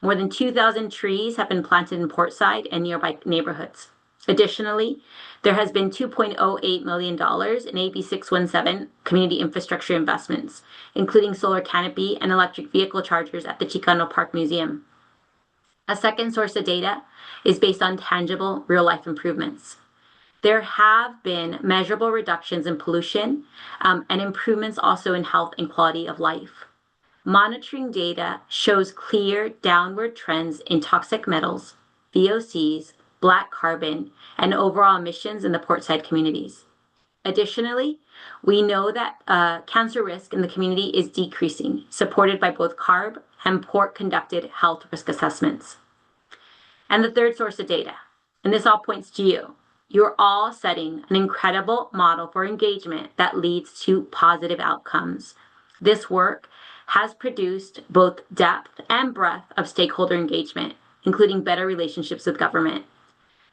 Speaker 19: More than 2,000 trees have been planted in Portside and nearby neighborhoods. Additionally, there has been $2.08 million in AB617 community infrastructure investments, including solar canopy and electric vehicle chargers at the Chicano Park Museum. A second source of data is based on tangible real-life improvements. There have been measurable reductions in pollution and improvements also in health and quality of life. Monitoring data shows clear downward trends in toxic metals, VOCs, black carbon, and overall emissions in the Portside communities. Additionally, we know that cancer risk in the community is decreasing, supported by both CARB and port-conducted health risk assessments. And the third source of data, and this all points to you. You're all setting an incredible model for engagement that leads to positive outcomes. This work has produced both depth and breadth of stakeholder engagement, including better relationships with government.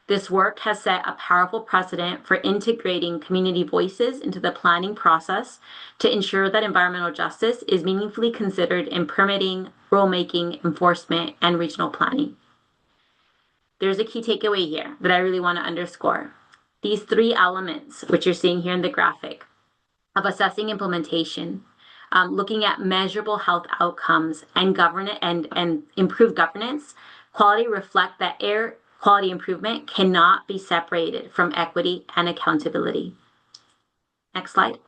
Speaker 19: This work has set a powerful precedent for integrating community voices into the planning process to ensure that environmental justice is meaningfully considered in permitting, rulemaking, enforcement, and regional planning. There's a key takeaway here that I really want to underscore. These 3 elements, which you're seeing here in the graphic, of assessing implementation, looking at measurable health outcomes and improved governance, quality reflect that air quality improvement cannot be separated from equity and accountability. Next slide.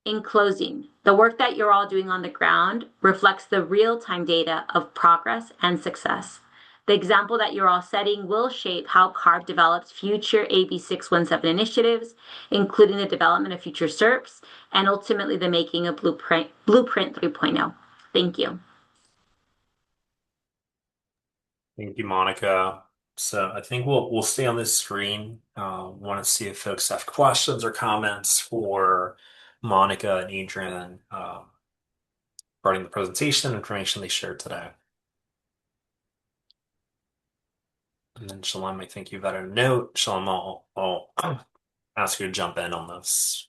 Speaker 19: In closing, the work that you're all doing on the ground reflects the real-time data of progress and success. The example that you're all setting will shape how CARB develops future AB617 initiatives, including the development of future CERPs, and ultimately the making of Blueprint 3.0. Thank you.
Speaker 1: Thank you, Monica. So I think we'll stay on this screen. Want to see if folks have questions or comments for Monica and Adrian regarding the presentation and information they shared today. And then Shalom, I think you've got a note. Shalom, I'll ask you to jump in on this.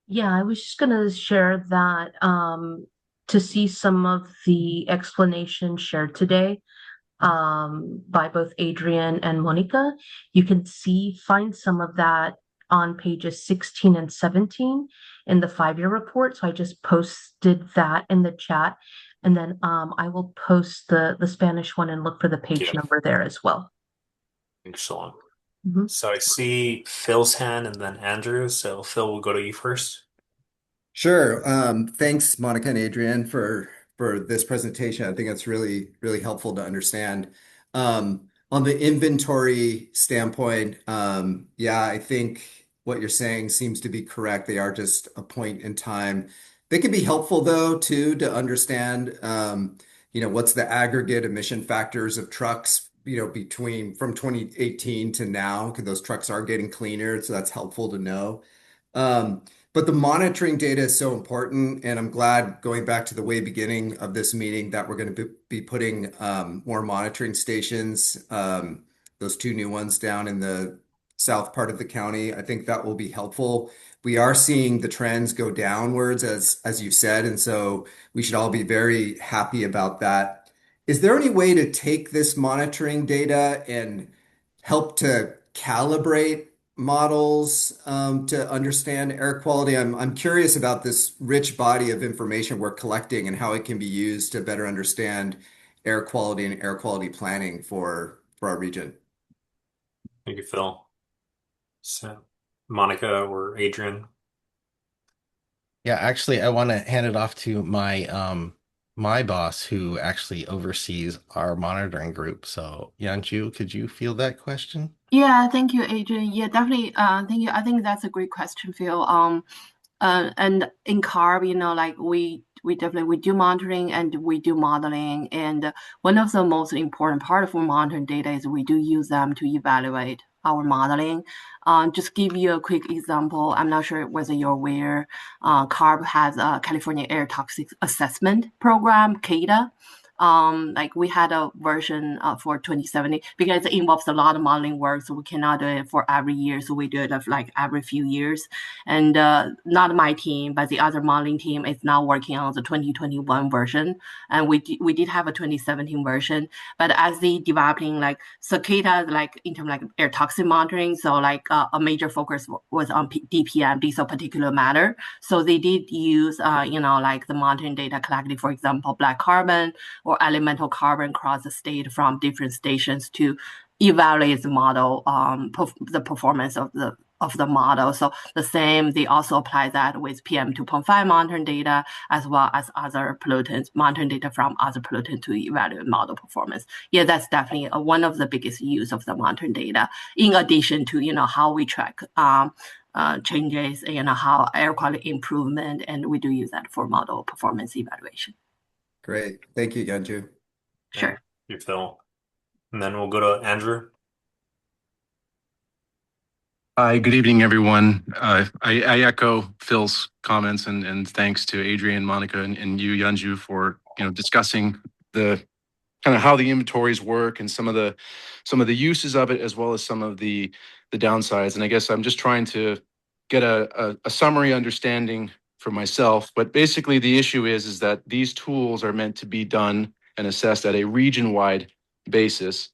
Speaker 12: Yeah, I was just going to share that to see some of the explanation shared today by both Adrian and Monica, you can find some of that on pages 16 and 17 in the 5-year report. So I just posted that in the chat, and then I will post the Spanish one and look for the page number there as well.
Speaker 1: Thanks, Shalom. So I see Phil's hand and then Andrew. So Phil, we'll go to you first.
Speaker 6: Sure. Thanks, Monica and Adrian, for this presentation. I think it's really, really helpful to understand. On the inventory standpoint, yeah, I think what you're saying seems to be correct. They are just a point in time. They can be helpful though, too, to understand, what's the aggregate emission factors of trucks, between from 2018 to now, because those trucks are getting cleaner, so that's helpful to know. Um, but the monitoring data is so important, and I'm glad, going back to the way beginning of this meeting, that we're going to be putting more monitoring stations, those two new ones down in the south part of the county. I think that will be helpful. We are seeing the trends go downwards, as you said, and so we should all be very happy about that. Is there any way to take this monitoring data and help to calibrate models to understand air quality? I'm curious about this rich body of information we're collecting and how it can be used to better understand air quality and air quality planning for our region.
Speaker 1: Thank you, Phil. So, Monica or Adrian?
Speaker 20: Yeah, actually, I want to hand it off to my boss who actually oversees our monitoring group. So, Yanju, could you field that question?
Speaker 7: Yeah, thank you, Adrian. Yeah, definitely. Thank you. I think that's a great question, Phil. And in CARB, like we definitely we do monitoring and we do modeling. And one of the most important part of monitoring data is we do use them to evaluate our modeling. Just give you a quick example. I'm not sure whether you're aware, CARB has a California Air Toxic Assessment Program, CATA. Like we had a version for 2070 because it involves a lot of modeling work, so we cannot do it for every year. So we do it of like every few years. And not my team, but the other modeling team is now working on the 2021 version. And we did have a 2017 version, but as they developing like cicada, like in terms of like air toxic monitoring, so like a major focus was on DPM, diesel particulate matter. So they did use, like the monitoring data collected, for example, black carbon or elemental carbon across the state from different stations to evaluate the model, the performance of the model. So the same, they also apply that with PM 2.5 monitoring data as well as other pollutants, monitoring data from other pollutants to evaluate model performance. Yeah, that's definitely one of the biggest use of the monitoring data, in addition to, how we track changes, how air quality improvement, and we do use that for model performance evaluation.
Speaker 6: Great. Thank you, Yanju.
Speaker 7: Sure.
Speaker 1: Thank you, Phil. And then we'll go to Andrew.
Speaker 16: Hi, good evening, everyone. I echo Phil's comments and thanks to Adrian, Monica, and you, Yanju, for discussing the kind of how the inventories work and some of the uses of it, as well as some of the downsides. And I guess I'm just trying to get a summary understanding for myself. But basically, the issue is that these tools are meant to be done and assessed at a region-wide basis,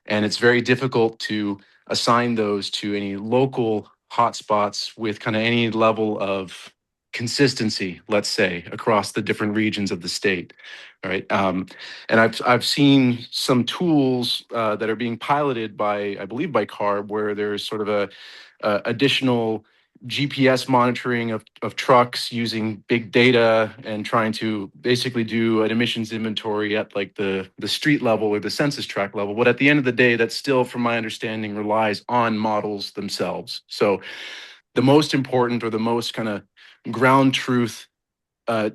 Speaker 16: and it's very difficult to assign those to any local hotspots with kind of any level of consistency, let's say, across the different regions of the state. All right. And I've seen some tools that are being piloted by, I believe, by CARB, where there's sort of a additional GPS monitoring of trucks using big data and trying to basically do an emissions inventory at like the street level or the census tract level. But at the end of the day, that still, from my understanding, relies on models themselves. So the most important, or the most kind of ground truth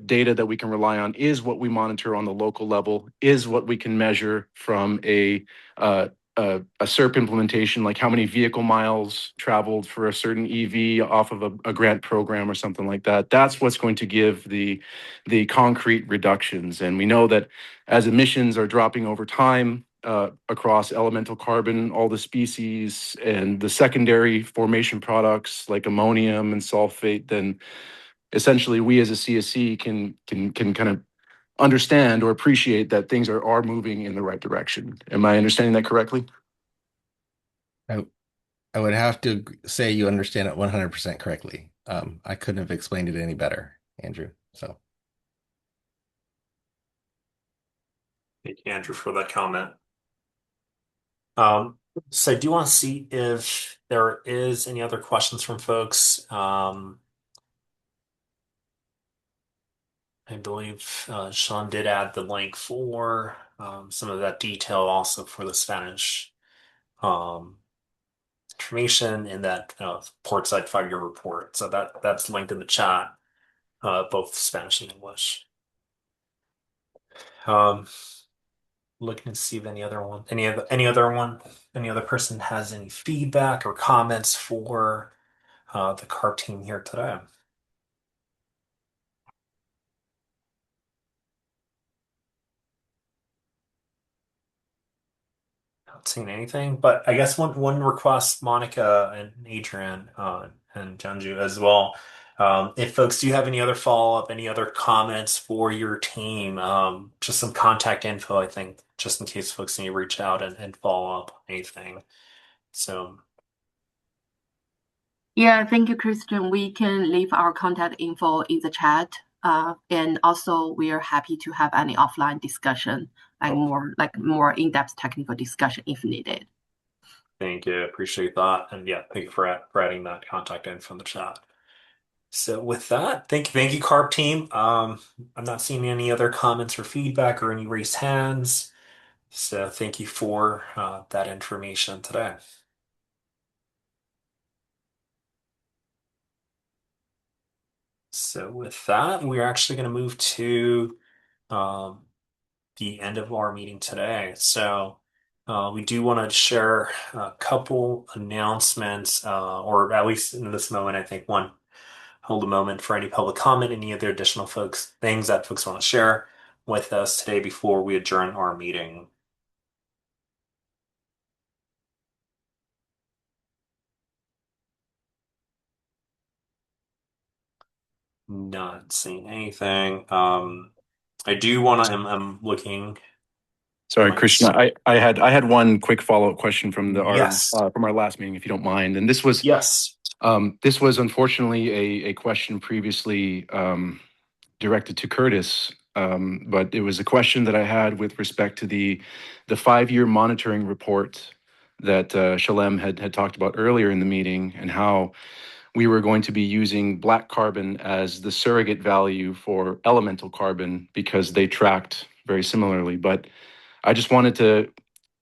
Speaker 16: data that we can rely on, is what we monitor on the local level, is what we can measure from a CERP implementation, like how many vehicle miles traveled for a certain EV off of a grant program or something like that. That's what's going to give the concrete reductions. And we know that as emissions are dropping over time across elemental carbon, all the species, and the secondary formation products like ammonium and sulfate, then essentially we as a CSC can kind of understand or appreciate that things are moving in the right direction. Am I understanding that correctly?
Speaker 20: I would have to say you understand it 100% correctly. I couldn't have explained it any better, Andrew. So
Speaker 1: Thank you, Andrew, for that comment. So I do want to see if there is any other questions from folks. I believe Sean did add the link for some of that detail also for the Spanish information in that Portside 5-year report. So that's linked in the chat, both Spanish and English. Looking to see if any other person has any feedback or comments for the CARB team here today. Not seeing anything, but I guess one request, Monica and Adrian and Janju as well. If folks do have any other follow-up, any other comments for your team, just some contact info, I think, just in case folks need to reach out and follow up on anything. So
Speaker 7: Yeah, thank you, Christian. We can leave our contact info in the chat. And also we are happy to have any offline discussion, like more in-depth technical discussion if needed.
Speaker 1: thank you, appreciate that. And yeah, thank you for adding that contact info in the chat. So with that, thank you, CARB team. I'm not seeing any other comments or feedback or any raised hands. So thank you for that information today. So with that, we're actually going to move to the end of our meeting today. So we do want to share a couple announcements, or at least in this moment, I think hold a moment for any public comment, any other additional things that folks want to share with us today before we adjourn our meeting. Not seeing anything. I do want to. I'm looking.
Speaker 16: Sorry, Christian. I had one quick follow-up question from
Speaker 1: Yes.
Speaker 16: from our last meeting, if you don't mind. And this was this was unfortunately a question previously directed to Curtis, but it was a question that I had with respect to the 5-year monitoring report that Shalem had talked about earlier in the meeting, and how we were going to be using black carbon as the surrogate value for elemental carbon because they tracked very similarly. But I just wanted to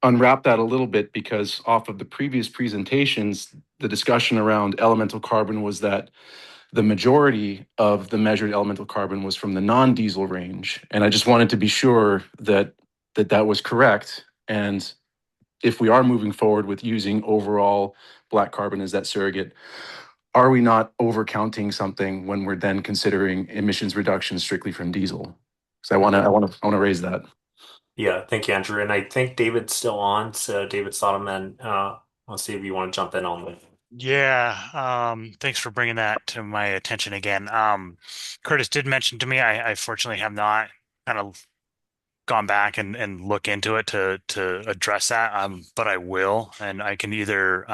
Speaker 16: unwrap that a little bit, because off of the previous presentations, the discussion around elemental carbon was that the majority of the measured elemental carbon was from the non-diesel range. And I just wanted to be sure that that was correct. And if we are moving forward with using overall black carbon as that surrogate, are we not overcounting something when we're then considering emissions reduction strictly from diesel? So I want to raise that.
Speaker 1: Yeah, thank you, Andrew. And I think David's still on. So David Soderman, let's see if you want to jump in on that.
Speaker 13: Yeah, thanks for bringing that to my attention again. Curtis did mention to me, I fortunately have not kind of gone back and look into it to address that, but I will, and I can either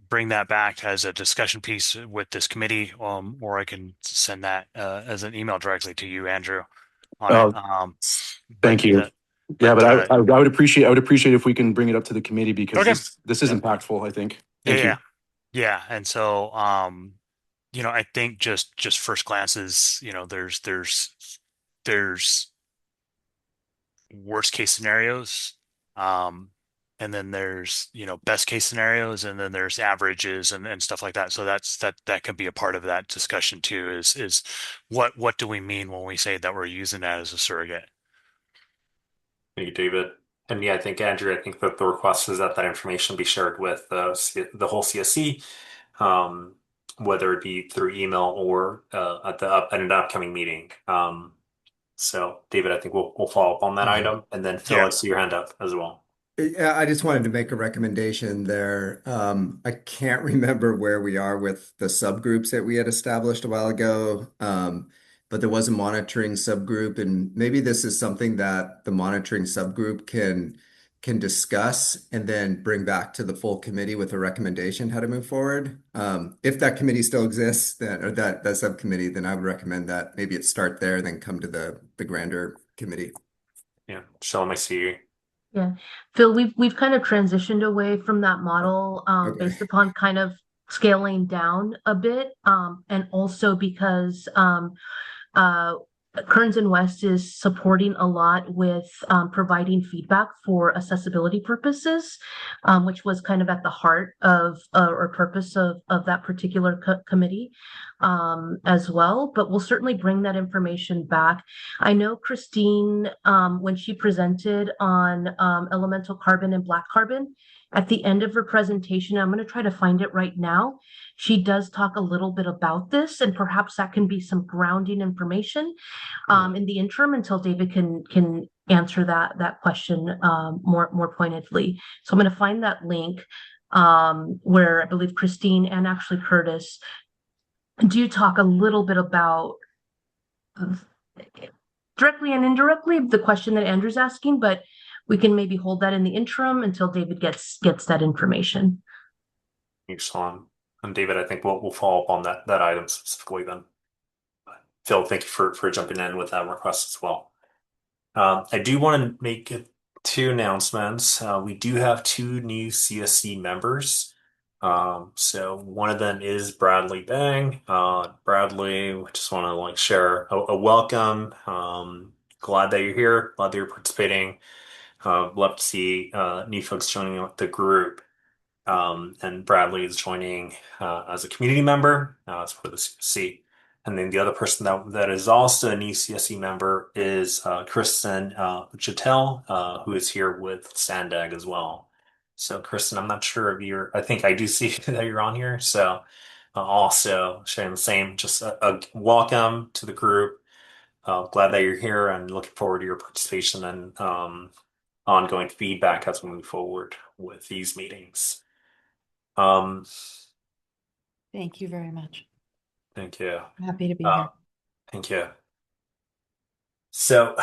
Speaker 13: bring that back as a discussion piece with this committee, or I can send that as an email directly to you, Andrew, on it.
Speaker 16: Thank you. But I would appreciate if we can bring it up to the committee, because this is impactful, I think. Thank you.
Speaker 13: Yeah, and so I think just first glances, there's worst case scenarios, and then there's best case scenarios, and then there's averages and stuff like that. So that can be a part of that discussion too, is what do we mean when we say that we're using that as a surrogate?
Speaker 1: Thank you, David. And yeah, I think, Andrew, I think that the request is that information be shared with the whole CSC, whether it be through email or at an upcoming meeting. So, David, I think we'll follow up on that item, and then Phil, I see your hand up as well.
Speaker 6: Yeah, I just wanted to make a recommendation there. I can't remember where we are with the subgroups that we had established a while ago, but there was a monitoring subgroup, and maybe this is something that the monitoring subgroup can discuss and then bring back to the full committee with a recommendation how to move forward. If that committee still exists, then, or that subcommittee, then I would recommend that maybe it start there, then come to the grander committee.
Speaker 1: Yeah, Shalom, I see you.
Speaker 12: Yeah, Phil, we've kind of transitioned away from that model based upon kind of scaling down a bit, and also because Kearns and West is supporting a lot with providing feedback for accessibility purposes, which was kind of at the heart of or purpose of that particular committee as well. But we'll certainly bring that information back. I know Christine, when she presented on elemental carbon and black carbon, at the end of her presentation, I'm going to try to find it right now. She does talk a little bit about this, and perhaps that can be some grounding information in the interim until David can answer that question more pointedly. So I'm going to find that link where I believe Christine and actually Curtis do talk a little bit about directly and indirectly the question that Andrew's asking, but we can maybe hold that in the interim until David gets that information.
Speaker 1: Thanks, Sean. And David, I think we'll follow up on that item specifically then. Phil, thank you for jumping in with that request as well. I do want to make two announcements. We do have two new CSC members. So one of them is Bradley Bang. Bradley, we just want to share a welcome. Glad that you're here. Glad that you're participating. Love to see new folks joining the group. And Bradley is joining as a community member as part of the CSC. And then the other person that is also a new CSC member is Kristen Chatel, who is here with Sandag as well. So Kristen, I'm not sure if I think I do see that you're on here. So also sharing the same, just a welcome to the group. Glad that you're here and looking forward to your participation and ongoing feedback as we move forward with these meetings.
Speaker 21: Thank you very much.
Speaker 1: Thank you.
Speaker 21: I'm happy to be here.
Speaker 1: Thank you. So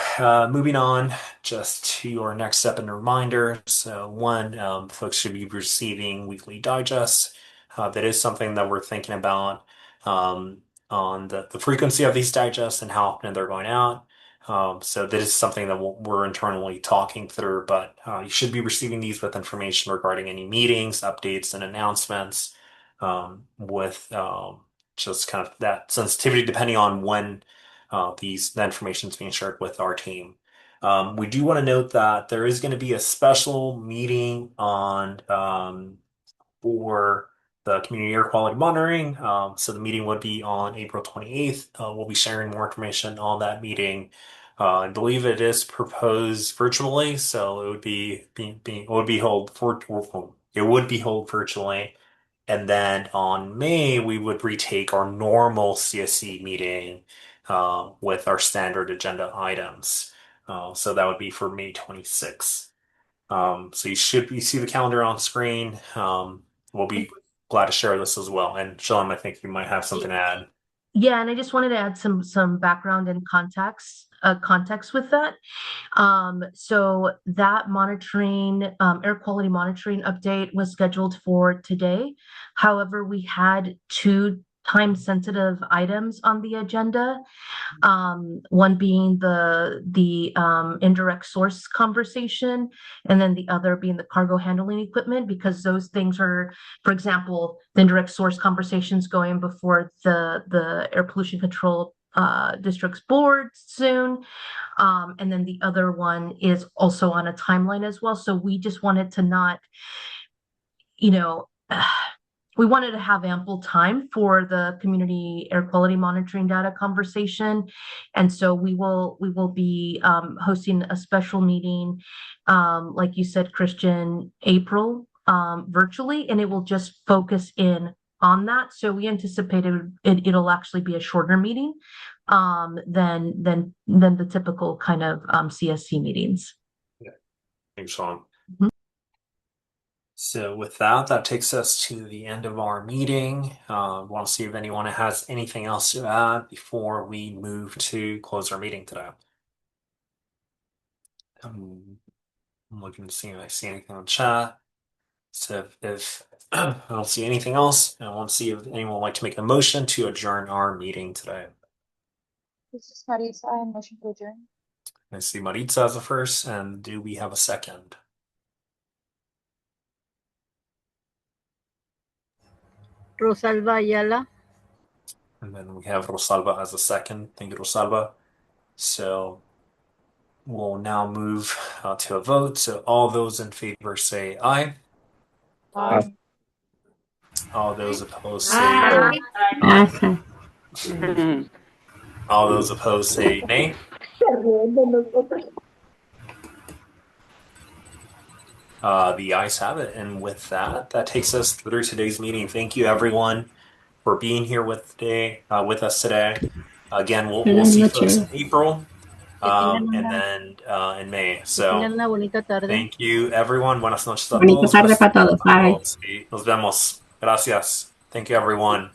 Speaker 1: moving on just to our next step and reminder. So one, folks should be receiving weekly digests. That is something that we're thinking about on the frequency of these digests and how often they're going out. So that is something that we're internally talking through, but you should be receiving these with information regarding any meetings, updates, and announcements with just kind of that sensitivity depending on when the information is being shared with our team. We do want to note that there is going to be a special meeting on for the community air quality monitoring. So the meeting would be on April 28th. We'll be sharing more information on that meeting. I believe it is proposed virtually, so it would be held virtually. And then on May, we would retake our normal CSC meeting with our standard agenda items. So that would be for May 26th. So you see the calendar on screen. We'll be glad to share this as well. And Shalom, I think you might have something to add.
Speaker 12: Yeah, and I just wanted to add some background and context with that. So that monitoring, air quality monitoring update was scheduled for today. However, we had two time-sensitive items on the agenda. One being the indirect source conversation, and then the other being the cargo handling equipment, because those things are, for example, the indirect source conversations going before the air pollution control district's board soon. And then the other one is also on a timeline as well. So we just wanted to not, we wanted to have ample time for the community air quality monitoring data conversation. And so we will be hosting a special meeting, like you said, Christian, April, virtually, and it will just focus in on that. So we anticipated it'll actually be a shorter meeting than the typical kind of CSC meetings.
Speaker 1: Yeah. Thanks, Sean. Mm-hmm. So with that takes us to the end of our meeting. Want to see if anyone has anything else to add before we move to close our meeting today. I'm looking to see if I see anything on chat. So if I don't see anything else, I want to see if anyone would like to make a motion to adjourn our meeting today.
Speaker 8: This is Maritza. I motion to adjourn.
Speaker 1: I see Maritza as a first, and do we have a second?
Speaker 2: Rosalba Ayala.
Speaker 1: And then we have Rosalba as a second. Thank you, Rosalba. So we'll now move to a vote. So all those in favor say aye.
Speaker 8: Aye.
Speaker 1: All those opposed say aye. All those opposed say nay. The ayes have it. And with that, that takes us through today's meeting. Thank you, everyone, for being here with us today. Again, we'll see folks in April and then in May. So
Speaker 3: una bonita tarde.
Speaker 1: thank you, everyone. Buenas noches a
Speaker 3: Bonita
Speaker 1: todos.
Speaker 3: tarde para todos. Bye.
Speaker 1: Sí, nos vemos. Gracias. Thank you, everyone.